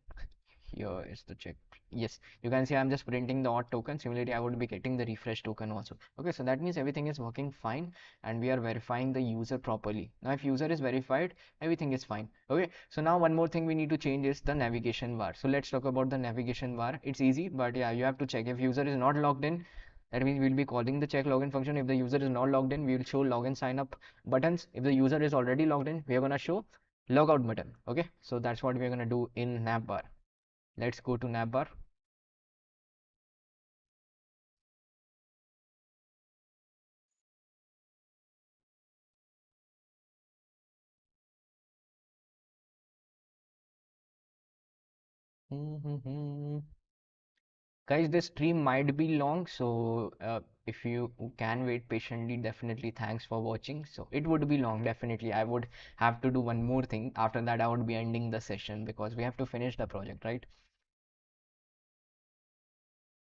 Here is the check. Yes, you can see I'm just printing the auth token. Similarly, I would be getting the refresh token also. Okay, so that means everything is working fine and we are verifying the user properly. Now, if user is verified, everything is fine. Okay, so now one more thing we need to change is the navigation bar. So let's talk about the navigation bar. It's easy, but yeah, you have to check if user is not logged in. That means we'll be calling the check login function. If the user is not logged in, we will show login sign up buttons. If the user is already logged in, we are gonna show logout button. Okay, so that's what we're gonna do in navbar. Let's go to navbar. Guys, this stream might be long, so if you can wait patiently, definitely thanks for watching. So it would be long, definitely. I would have to do one more thing. After that, I would be ending the session because we have to finish the project, right?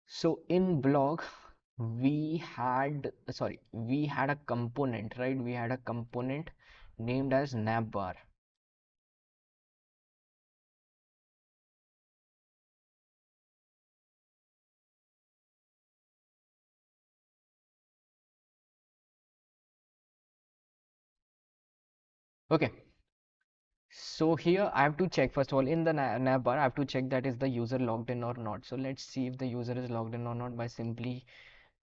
So in blog, we had a component, right? We had a component named as navbar. Okay, so here I have to check first of all in the nav bar. I have to check that is the user logged in or not. So let's see if the user is logged in or not by simply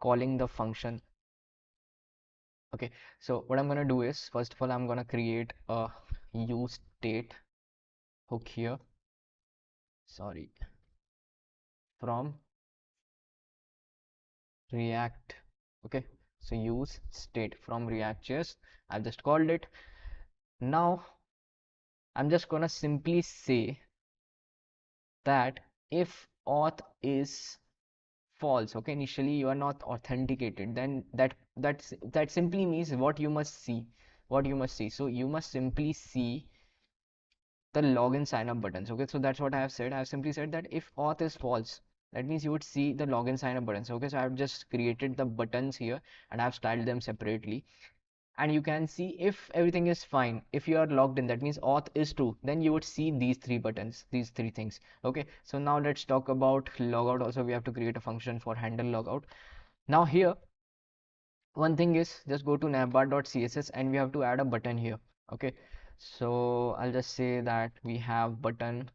calling the function. Okay, so what I'm gonna do is first of all I'm gonna create a use state hook here. Sorry, from React. Okay, so use state from React.js. I've just called it. Now I'm just gonna simply say that if auth is false, okay, initially you are not authenticated, then that simply means what you must see. So you must simply see the login sign up buttons. Okay, so that's what I have said. I have simply said that if auth is false, that means you would see the login sign up buttons. Okay, so I have just created the buttons here and I have styled them separately. And you can see if everything is fine, if you are logged in, that means auth is true, then you would see these three buttons, these three things. Okay, so now let's talk about logout. Also, we have to create a function for handle logout. Now here, one thing is just go to navbar.css and we have to add a button here. Okay, so I'll just say that we have button.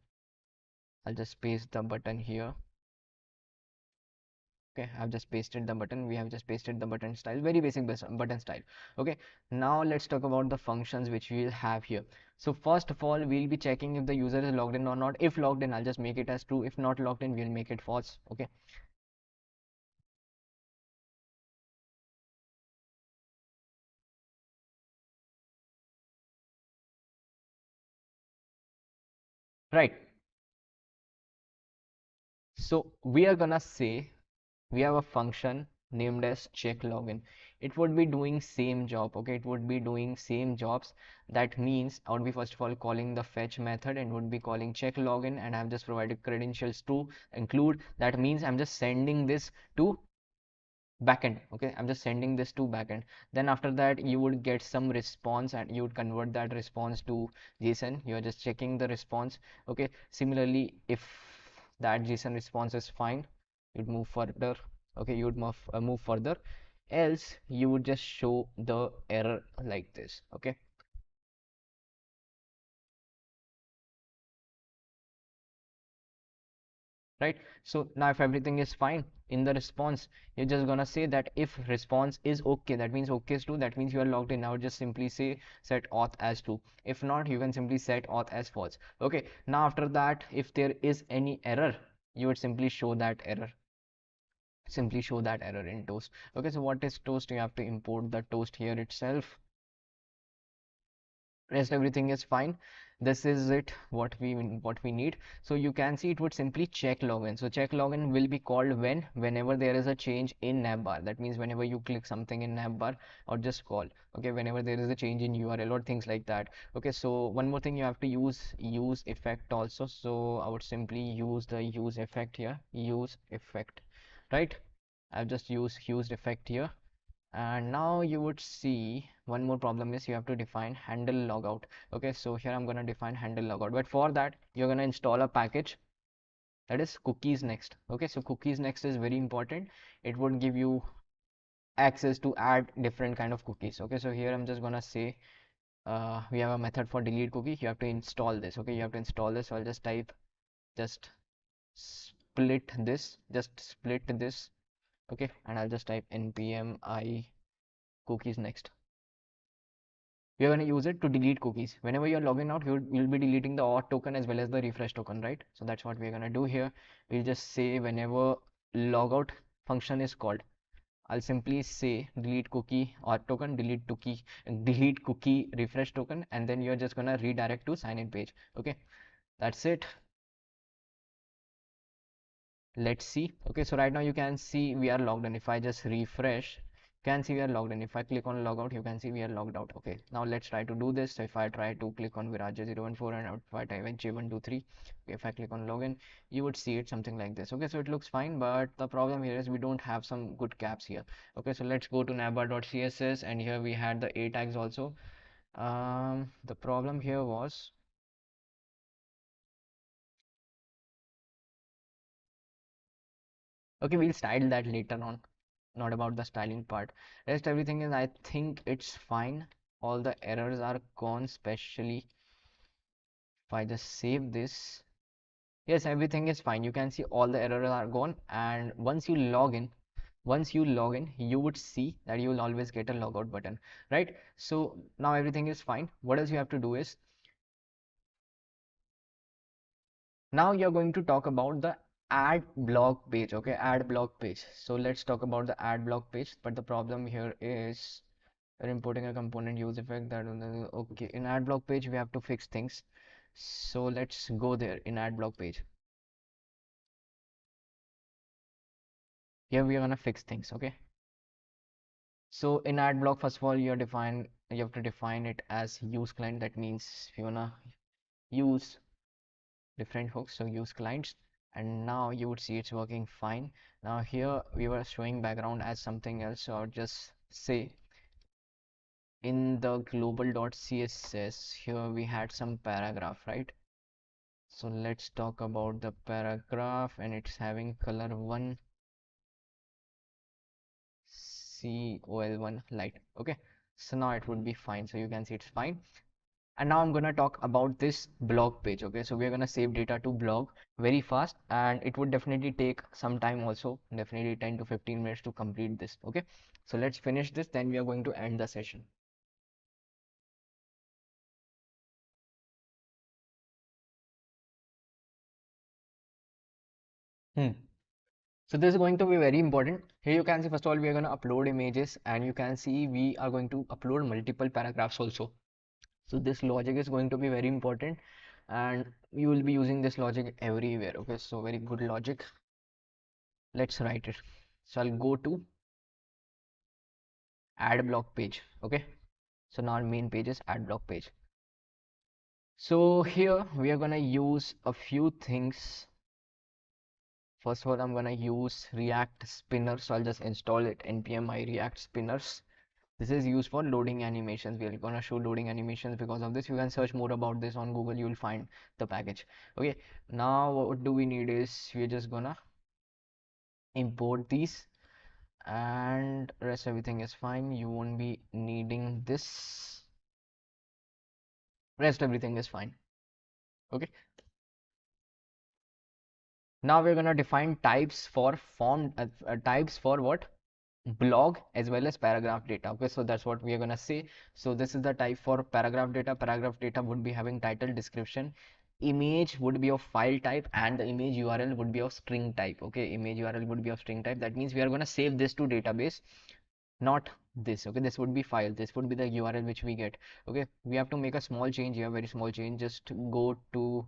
I'll just paste the button here. Okay, I've just pasted the button. We have just pasted the button style, very basic button style. Okay, now let's talk about the functions which we'll have here. So first of all, we'll be checking if the user is logged in or not. If logged in, I'll just make it as true. If not logged in, we'll make it false. Okay, right. So we are gonna say we have a function named as check login. It would be doing same job. Okay, it would be doing same jobs. That means I would be first of all calling the fetch method and would be calling check login, and I've just provided credentials to include. That means I'm just sending this to backend. Okay, I'm just sending this to backend. Then after that you would get some response and you would convert that response to JSON. You're just checking the response. Okay, similarly, if that JSON response is fine, you'd move further. Okay, you would move further, else you would just show the error like this. Okay, right? So now if everything is fine in the response, you're just gonna say that if response is okay, that means okay is true, that means you are logged in. Now just simply say set auth as true. If not, you can simply set auth as false. Okay, now after that, if there is any error, you would simply show that error. Simply show that error in toast. Okay, so what is toast? You have to import the toast here itself. Rest everything is fine. This is it, what we need. So you can see it would simply check login. So check login will be called whenever there is a change in navbar. That means whenever you click something in navbar or just call. Okay, whenever there is a change in URL or things like that. Okay, so one more thing, you have to use effect also. So I would simply use the use effect here. Use effect, right? I've just used effect here. And now you would see one more problem is you have to define handle logout. Okay, so here I'm going to define handle logout, but for that you're going to install a package that is cookies next. Okay, so cookies next is very important. It would give you access to add different kind of cookies. Okay, so here I'm just gonna say we have a method for delete cookie. You have to install this. Okay, you have to install this. So I'll just type, just split this. Okay, and I'll just type npm I cookies next. We are going to use it to delete cookies. Whenever you're logging out, you'll be deleting the auth token as well as the refresh token, right? So that's what we're going to do here. We'll just say whenever logout function is called, I'll simply say delete cookie auth token, delete cookie refresh token, and then you're just going to redirect to sign in page. Okay, that's it. Let's see. Okay, so right now you can see we are logged in. If I just refresh, you can see we are logged in. If I click on logout, you can see we are logged out. Okay, now let's try to do this. So if I try to click on Viraja014 and if I type in J123, okay, if I click on login, you would see it something like this. Okay, so it looks fine, but the problem here is we don't have some good caps here. Okay, so let's go to navbar.css, and here we had the a tags also. The problem here was, okay, we'll style that later on, not about the styling part. Rest everything is, I think it's fine. All the errors are gone, especially if I just save this. Yes, everything is fine. You can see all the errors are gone. And once you log in, you would see that you will always get a logout button, right? So now everything is fine. What else you have to do is, now you're going to talk about the add blog page. Okay, add blog page. So let's talk about the add blog page. But the problem here is we're importing a component use effect that, okay, in add block page we have to fix things. So let's go there in add block page. Here we are gonna fix things. Okay, so in add block, first of all, you have to define it as use client. That means if you wanna use different hooks, so use clients. And now you would see it's working fine. Now here we were showing background as something else, so I'll just say in the global.css, here we had some paragraph, right? So let's talk about the paragraph, and it's having color 1 COL1 light. Okay, so now it would be fine. So you can see it's fine. And now I'm gonna talk about this blog page. Okay, so we're gonna save data to blog very fast, and it would definitely take some time also, definitely 10 to 15 minutes to complete this. Okay, so let's finish this, then we are going to end the session. Hmm. So this is going to be very important. Here you can see, first of all, we are going to upload images, and you can see we are going to upload multiple paragraphs also. So this logic is going to be very important, and you will be using this logic everywhere. Okay, so very good logic. Let's write it. So I'll go to add block page. Okay, so now our main page is add block page. So here we are going to use a few things First of all, I'm gonna use React Spinner, so I'll just install it npm I react spinners. This is used for loading animations. We are gonna show loading animations because of this. You can search more about this on Google. You will find the package. Okay. Now what do we need is we're just gonna import these, and rest everything is fine. You won't be needing this. Rest everything is fine. Okay. Now we're gonna define types for types for what? Blog as well as paragraph data. Okay, so that's what we are gonna say. So this is the type for paragraph data. Paragraph data would be having title, description. Image would be of file type, and the image URL would be of string type. Okay, image URL would be of string type. That means we are gonna save this to database, not this. Okay, this would be file, this would be the URL which we get. Okay, we have to make a small change here, very small change. Just go to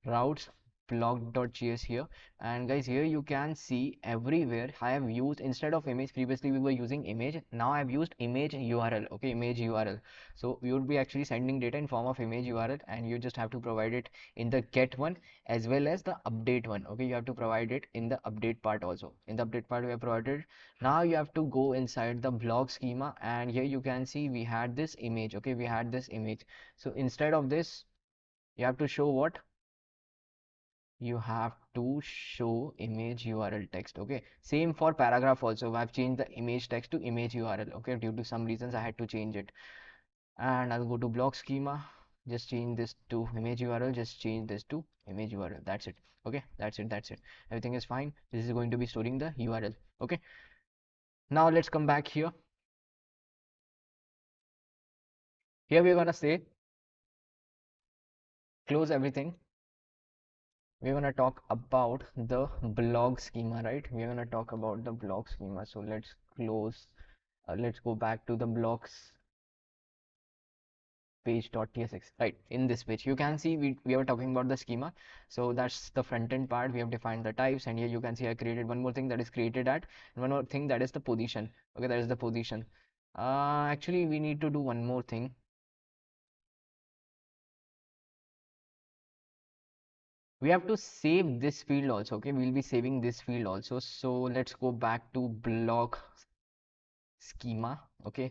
routes, blog.js here, and guys, here you can see everywhere I have used, instead of image, previously we were using image, now I have used image URL. Okay, image URL. So you would be actually sending data in form of image URL, and you just have to provide it in the get one as well as the update one. Okay, you have to provide it in the update part also. In the update part we have provided. Now you have to go inside the blog schema, and here you can see we had this image. Okay, we had this image. So instead of this, you have to show what? You have to show image URL text. Okay, same for paragraph also. I've changed the image text to image URL. Okay, due to some reasons I had to change it. And I'll go to blog schema, just change this to image URL, just change this to image URL. That's it. Okay, that's it. Everything is fine. This is going to be storing the URL. Okay, now let's come back here. Here we're gonna say close everything. We're gonna talk about the blog schema, right? We're gonna talk about the blog schema. So let's close. Let's go back to the blogs page.tsx. Right, in this page you can see we are talking about the schema. So that's the front end part. We have defined the types, and here you can see I created one more thing, that is created at, and one more thing, that is the position. Okay, that is the position. Actually we need to do one more thing. We have to save this field also. Okay, we'll be saving this field also. So let's go back to blog schema. Okay,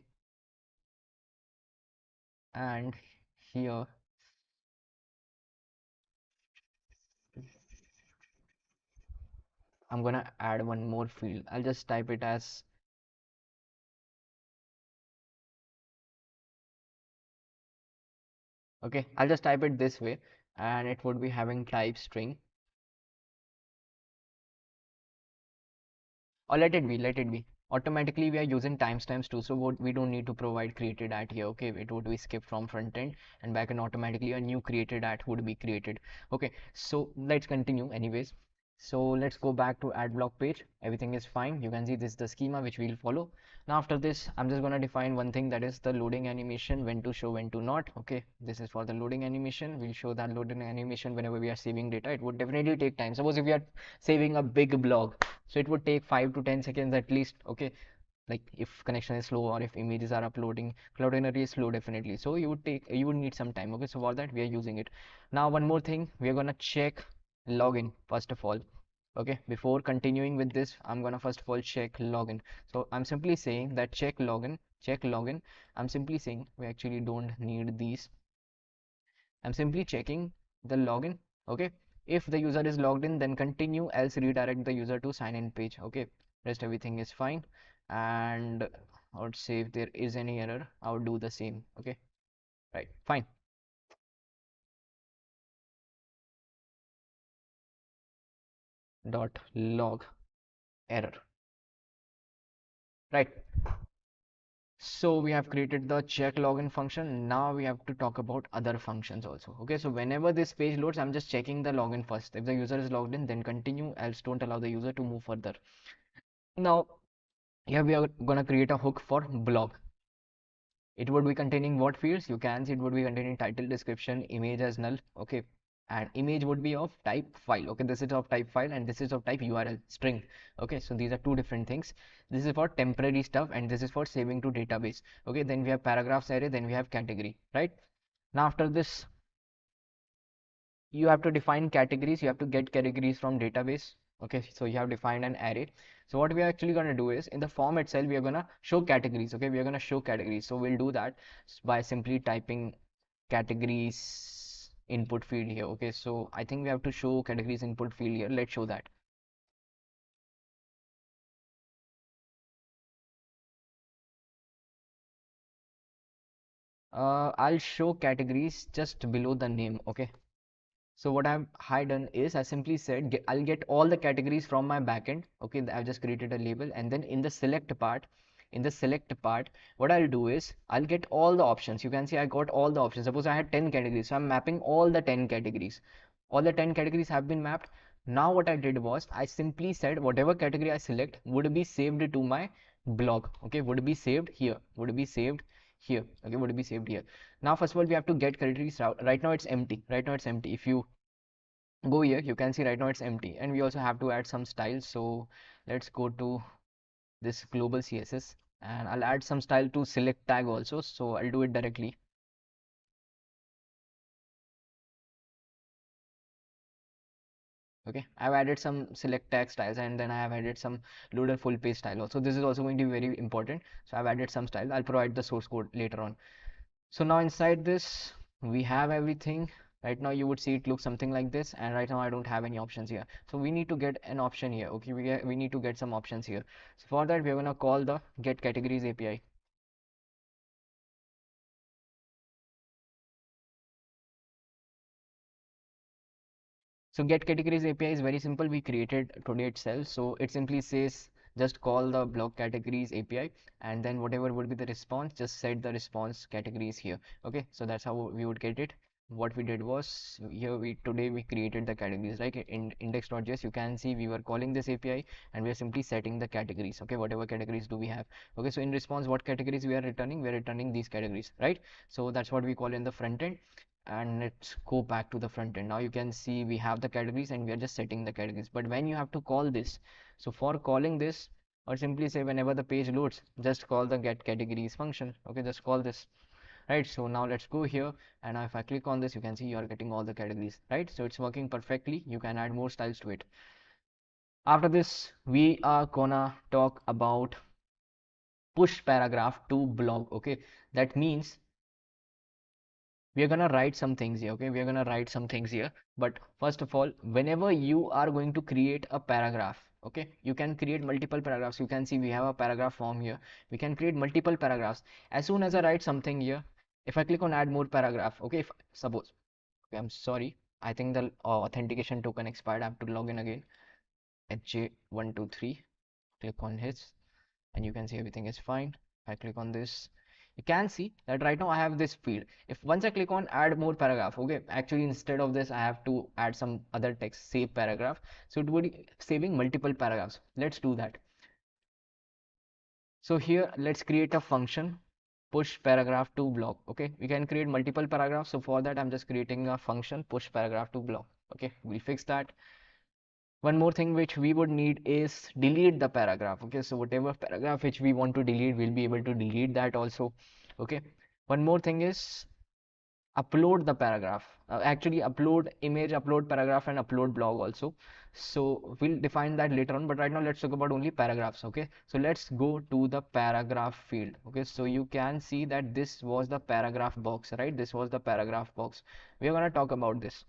and here I'm gonna add one more field. I'll just type it as, okay, I'll just type it this way, and it would be having type string. Or let it be automatically. We are using timestamps too, so what, we don't need to provide created at here. Okay, it would be skipped from front end and back, and automatically a new created at would be created. Okay, so let's continue anyways. So let's go back to add block page. Everything is fine. You can see this is the schema which we'll follow. Now after this, I'm just going to define one thing, that is the loading animation, when to show, when to not. Okay, this is for the loading animation. We'll show that loading animation whenever we are saving data. It would definitely take time. Suppose if we are saving a big blog, so it would take 5 to 10 seconds at least. Okay, like if connection is slow, or if images are uploading, cloudinary is slow definitely, so you would need some time. Okay, so for that we are using it. Now one more thing, we are gonna check login first of all. Okay, before continuing with this, I'm gonna first of all check login. So I'm simply saying that check login. I'm simply saying we actually don't need these. I'm simply checking the login. Okay, if the user is logged in, then continue, else redirect the user to sign in page. Okay, rest everything is fine. And I would say if there is any error, I would do the same. Okay, right, fine. Dot log error. Right, so we have created the check login function. Now we have to talk about other functions also. Okay, so whenever this page loads, I'm just checking the login first. If the user is logged in, then continue, else don't allow the user to move further. Now here we are gonna create a hook for blog. It would be containing what fields? You can see it would be containing title, description, image as null. Okay, and image would be of type file. Okay, this is of type file, and this is of type URL string. Okay, so these are two different things. This is for temporary stuff, and this is for saving to database. Okay, then we have paragraphs array, then we have category. Right, now after this, you have to define categories. You have to get categories from database. Okay, so you have defined an array. So what we are actually going to do is in the form itself we are going to show categories. Okay, we are going to show categories. So we'll do that by simply typing categories input field here. Okay, so I think we have to show categories input field here. Let's show that. I'll show categories just below the name. Okay, so what I've done is I simply said I'll get all the categories from my backend. Okay, I've just created a label, and then in the select part, what I'll do is I'll get all the options. You can see I got all the options. Suppose I had 10 categories, so I'm mapping all the 10 categories. All the 10 categories have been mapped. Now what I did was I simply said whatever category I select would be saved to my blog. Okay, would be saved here, would be saved here. Okay, would be saved here. Now first of all we have to get categories out. Right now it's empty. Right now it's empty. If you go here, you can see right now it's empty, and we also have to add some styles. So let's go to this global CSS, and I'll add some style to select tag also. So I'll do it directly. Okay, I've added some select tag styles, and then I have added some loader full page style also. This is also going to be very important. So I've added some style. I'll provide the source code later on. So now inside this, we have everything. Right now you would see it looks something like this, and right now I don't have any options here. So we need to get an option here. Okay, we need to get some options here. So for that, we're gonna call the get categories API. So get categories API is very simple. We created today itself. So it simply says just call the block categories API, and then whatever would be the response, just set the response categories here. Okay, so that's how we would get it. What we did was here we today we created the categories, like in index.js you can see we were calling this API and we are simply setting the categories. Okay, whatever categories do we have. Okay, so in response what categories we are returning, we are returning these categories, right? So that's what we call in the front end. And let's go back to the front end. Now you can see we have the categories and we are just setting the categories. But when you have to call this, so for calling this, or simply say whenever the page loads, just call the get categories function. Okay, just call this, right? So now let's go here, and if I click on this, you can see you are getting all the categories, right? So it's working perfectly. You can add more styles to it. After this we are gonna talk about push paragraph to blog. Okay, that means we are gonna write some things here. Okay, we are gonna write some things here. But first of all, whenever you are going to create a paragraph, okay, you can create multiple paragraphs. You can see we have a paragraph form here. We can create multiple paragraphs. As soon as I write something here, if I click on add more paragraph, okay, if suppose, okay, I'm sorry, I think the authentication token expired. I have to log in again. HJ123, click on his, and you can see everything is fine. I click on this, you can see that right now I have this field. If once I click on add more paragraph, okay, actually instead of this I have to add some other text, save paragraph, so it would be saving multiple paragraphs. Let's do that. So here let's create a function push paragraph to block. Okay, we can create multiple paragraphs, so for that I'm just creating a function push paragraph to block. Okay, we'll fix that. One more thing which we would need is delete the paragraph. Okay, so whatever paragraph which we want to delete, we'll be able to delete that also. Okay, one more thing is upload the paragraph. Actually upload image, upload paragraph, and upload blog also. So we'll define that later on, but right now let's talk about only paragraphs. Okay, so let's go to the paragraph field. Okay, so you can see that this was the paragraph box, right? This was the paragraph box. We are going to talk about this.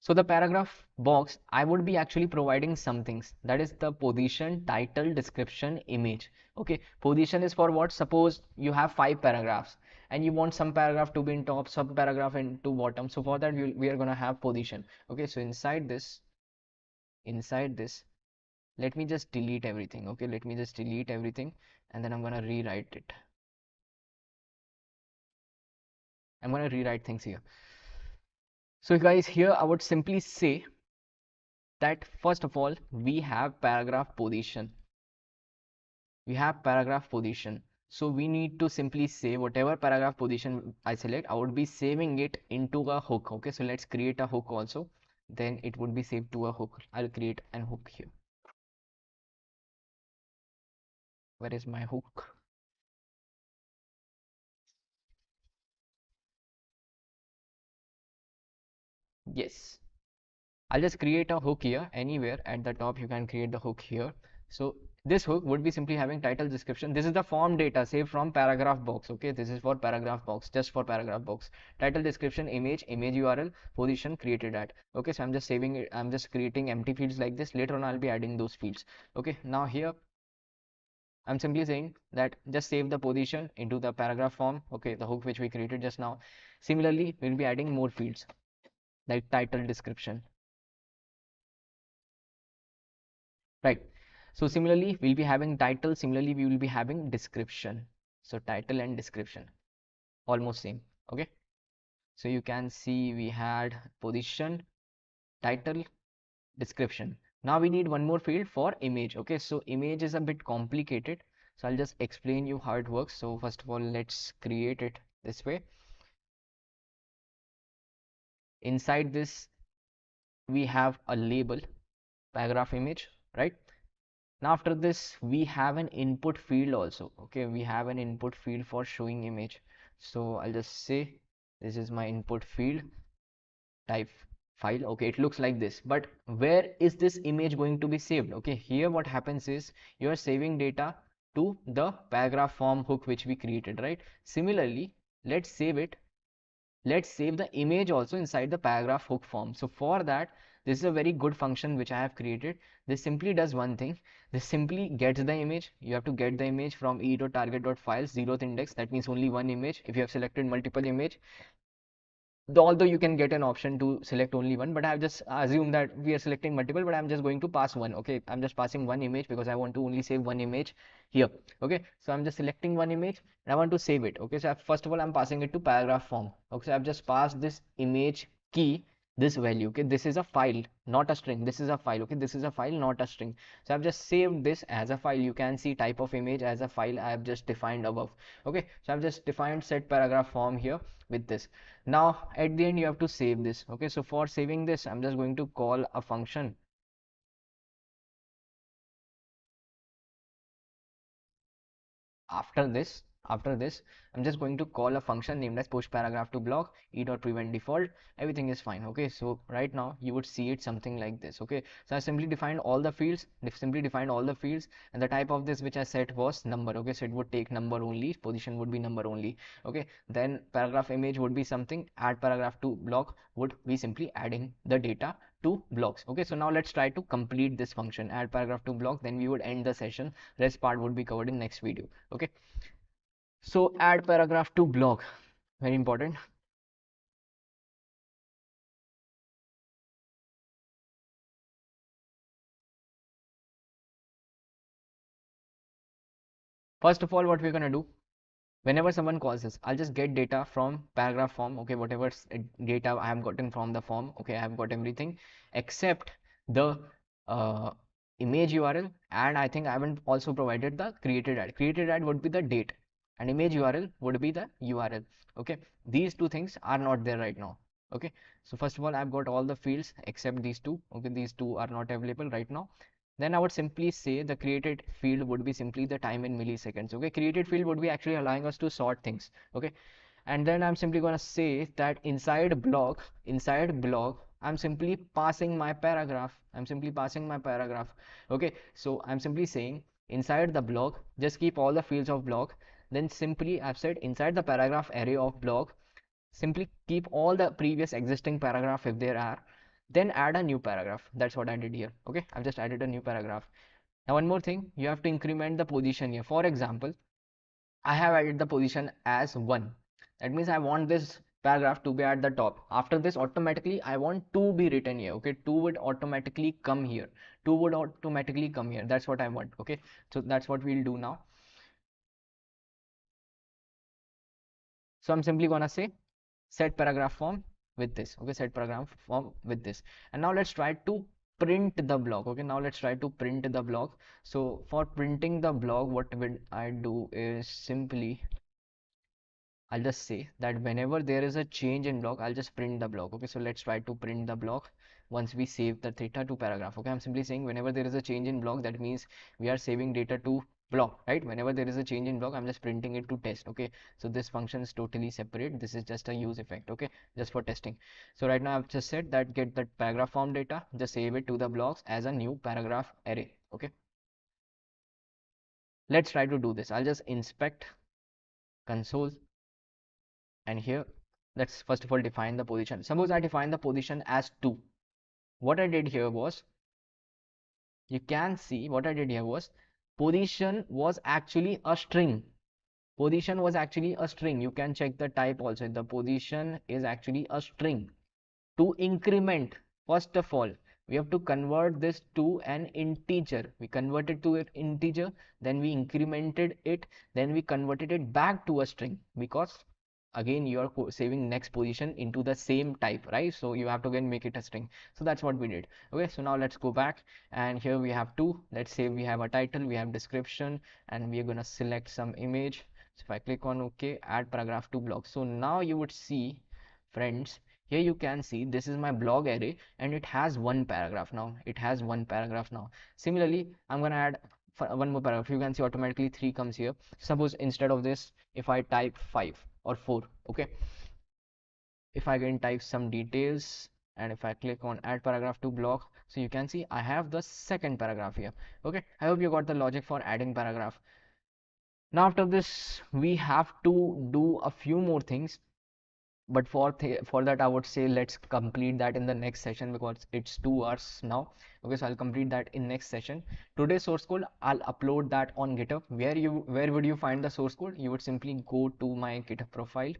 So the paragraph box, I would be actually providing some things. That is the position, title, description, image. Okay, position is for what? Suppose you have 5 paragraphs and you want some paragraph to be in top, some paragraph into bottom. So for that we are gonna have position. Okay, so inside this, let me just delete everything. Okay, let me just delete everything, and then I'm gonna rewrite it. I'm gonna rewrite things here. So guys, here I would simply say that first of all we have paragraph position, so we need to simply say whatever paragraph position I select, I would be saving it into a hook. Okay, so let's create a hook also, then it would be saved to a hook. I'll create an hook here. Where is my hook? Yes. I'll just create a hook here. Anywhere at the top you can create the hook here. So this hook would be simply having title, description. This is the form data saved from paragraph box. Okay, this is for paragraph box, just for paragraph box. Title, description, image URL, position, created at. Okay, so I'm just saving it. I'm just creating empty fields like this. Later on I'll be adding those fields. Okay, now here I'm simply saying that just save the position into the paragraph form. Okay, the hook which we created just now. Similarly, we'll be adding more fields like title, description. Right. So similarly, we'll be having title. Similarly, we will be having description. So title and description, almost same. Okay. So you can see we had position, title, description. Now we need one more field for image. Okay. So image is a bit complicated. So I'll just explain you how it works. So first of all, let's create it this way. Inside this, we have a label, paragraph image, right? Now after this we have an input field also. Okay, we have an input field for showing image. So I'll just say this is my input field, type file. Okay, it looks like this, but where is this image going to be saved? Okay, here what happens is you are saving data to the paragraph form hook which we created, right? Similarly, let's save it. Let's save the image also inside the paragraph hook form. So for that, this is a very good function which I have created. This simply does one thing. This simply gets the image. You have to get the image from e.target.files, 0th index. That means only one image. If you have selected multiple image, although you can get an option to select only one, but I've just assumed that we are selecting multiple, but I'm just going to pass one. Okay, I'm just passing one image because I want to only save one image here. Okay, so I'm just selecting one image and I want to save it. Okay, so first of all I'm passing it to paragraph form. Okay, so I've just passed this image key, this value. Okay, this is a file, not a string. This is a file. Okay, this is a file, not a string. So I've just saved this as a file. You can see type of image as a file I have just defined above. Okay, so I've just defined set paragraph form here with this. Now at the end you have to save this. Okay, so for saving this I'm just going to call a function. After this I'm just going to call a function named as push paragraph to block e.prevent default. Everything is fine. Okay, so right now you would see it something like this. Okay, so I simply defined all the fields, and the type of this which I set was number. Okay, so it would take number only, position would be number only. Okay, then paragraph image would be something, add paragraph to block would be simply adding the data to blocks. Okay, so now let's try to complete this function, add paragraph to block, then we would end the session. Rest part would be covered in next video. Okay, so add paragraph to block, very important. First of all, what we're gonna do, whenever someone calls us, I'll just get data from paragraph form. Okay, whatever data I have gotten from the form. Okay, I have got everything except the uh, image URL, and I think I haven't also provided the created ad. Created ad would be the date and image URL would be the URL. Okay, these two things are not there right now. Okay, so first of all I've got all the fields except these two. Okay, these two are not available right now. Then I would simply say the created field would be simply the time in milliseconds. Okay, created field would be actually allowing us to sort things. Okay, and then I'm simply going to say that inside block I'm simply passing my paragraph. Okay, so I'm simply saying inside the block just keep all the fields of block. Then simply I've said inside the paragraph array of block simply keep all the previous existing paragraph if there are, then add a new paragraph. That's what I did here. Okay, I've just added a new paragraph. Now one more thing, you have to increment the position here. For example, I have added the position as 1. That means I want this paragraph to be at the top. After this automatically I want 2 be written here. Okay, 2 would automatically come here. That's what I want. Okay, so that's what we'll do now. So I'm simply gonna say set paragraph form with this. Okay, set paragraph form with this. And now let's try to print the block. Okay, now let's try to print the block. So for printing the block, what will I do is simply I'll just say that whenever there is a change in block, I'll just print the block. Okay, so let's try to print the block once we save the theta to paragraph. Okay, I'm simply saying whenever there is a change in block, that means we are saving data to block, right? Whenever there is a change in block, I'm just printing it to test. Okay, so this function is totally separate. This is just a use effect, okay, just for testing. So right now I've just said that get that paragraph form data, just save it to the blocks as a new paragraph array. Okay, let's try to do this. I'll just inspect console, and here let's first of all define the position. Suppose I define the position as 2. What I did here was, you can see what I did here was, position was actually a string. Position was actually a string. You can check the type also. The position is actually a string. To increment, first of all, we have to convert this to an integer. We converted to an integer, then we incremented it, then we converted it back to a string, because again you are saving next position into the same type, right? So you have to again make it a string. So that's what we did. Okay, so now let's go back, and here we have two. Let's say we have a title, we have description, and we are gonna select some image. So if I click on OK, add paragraph to blog. So now you would see, friends, here you can see this is my blog array, and it has one paragraph now. It has one paragraph now. Similarly, I'm gonna add one more paragraph. You can see automatically 3 comes here. Suppose instead of this, if I type 5 or 4, okay, if I can type some details, and if I click on add paragraph to blog, so you can see I have the second paragraph here. Okay, I hope you got the logic for adding paragraph. Now after this, we have to do a few more things, but for that I would say let's complete that in the next session, because it's 2 hours now. Okay, so I'll complete that in next session. Today's source code, I'll upload that on GitHub. Where would you find the source code? You would simply go to my GitHub profile.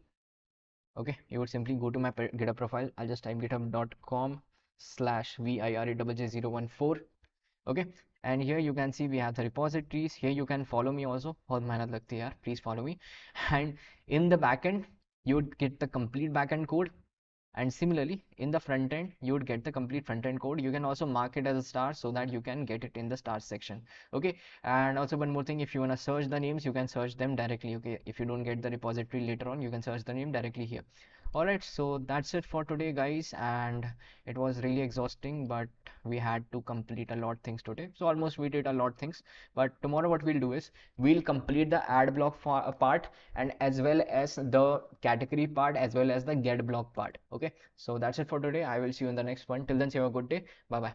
Okay, you would simply go to my GitHub profile. I'll just type github.com/viraj014. Okay, and here you can see we have the repositories. Here you can follow me also. बहुत मेहनत लगती है यार, please follow me. And in the backend, you would get the complete backend code, and similarly in the front end you would get the complete front end code. You can also mark it as a star so that you can get it in the stars section. Okay, and also one more thing, if you want to search the names, you can search them directly. Okay, if you don't get the repository later on, you can search the name directly here. Alright, so that's it for today, guys, and it was really exhausting, but we had to complete a lot things today. So almost we did a lot things, but tomorrow what we'll do is we'll complete the add block part, and as well as the category part, as well as the get block part. Okay, so that's it for today. I will see you in the next one. Till then, see you, have a good day. Bye bye.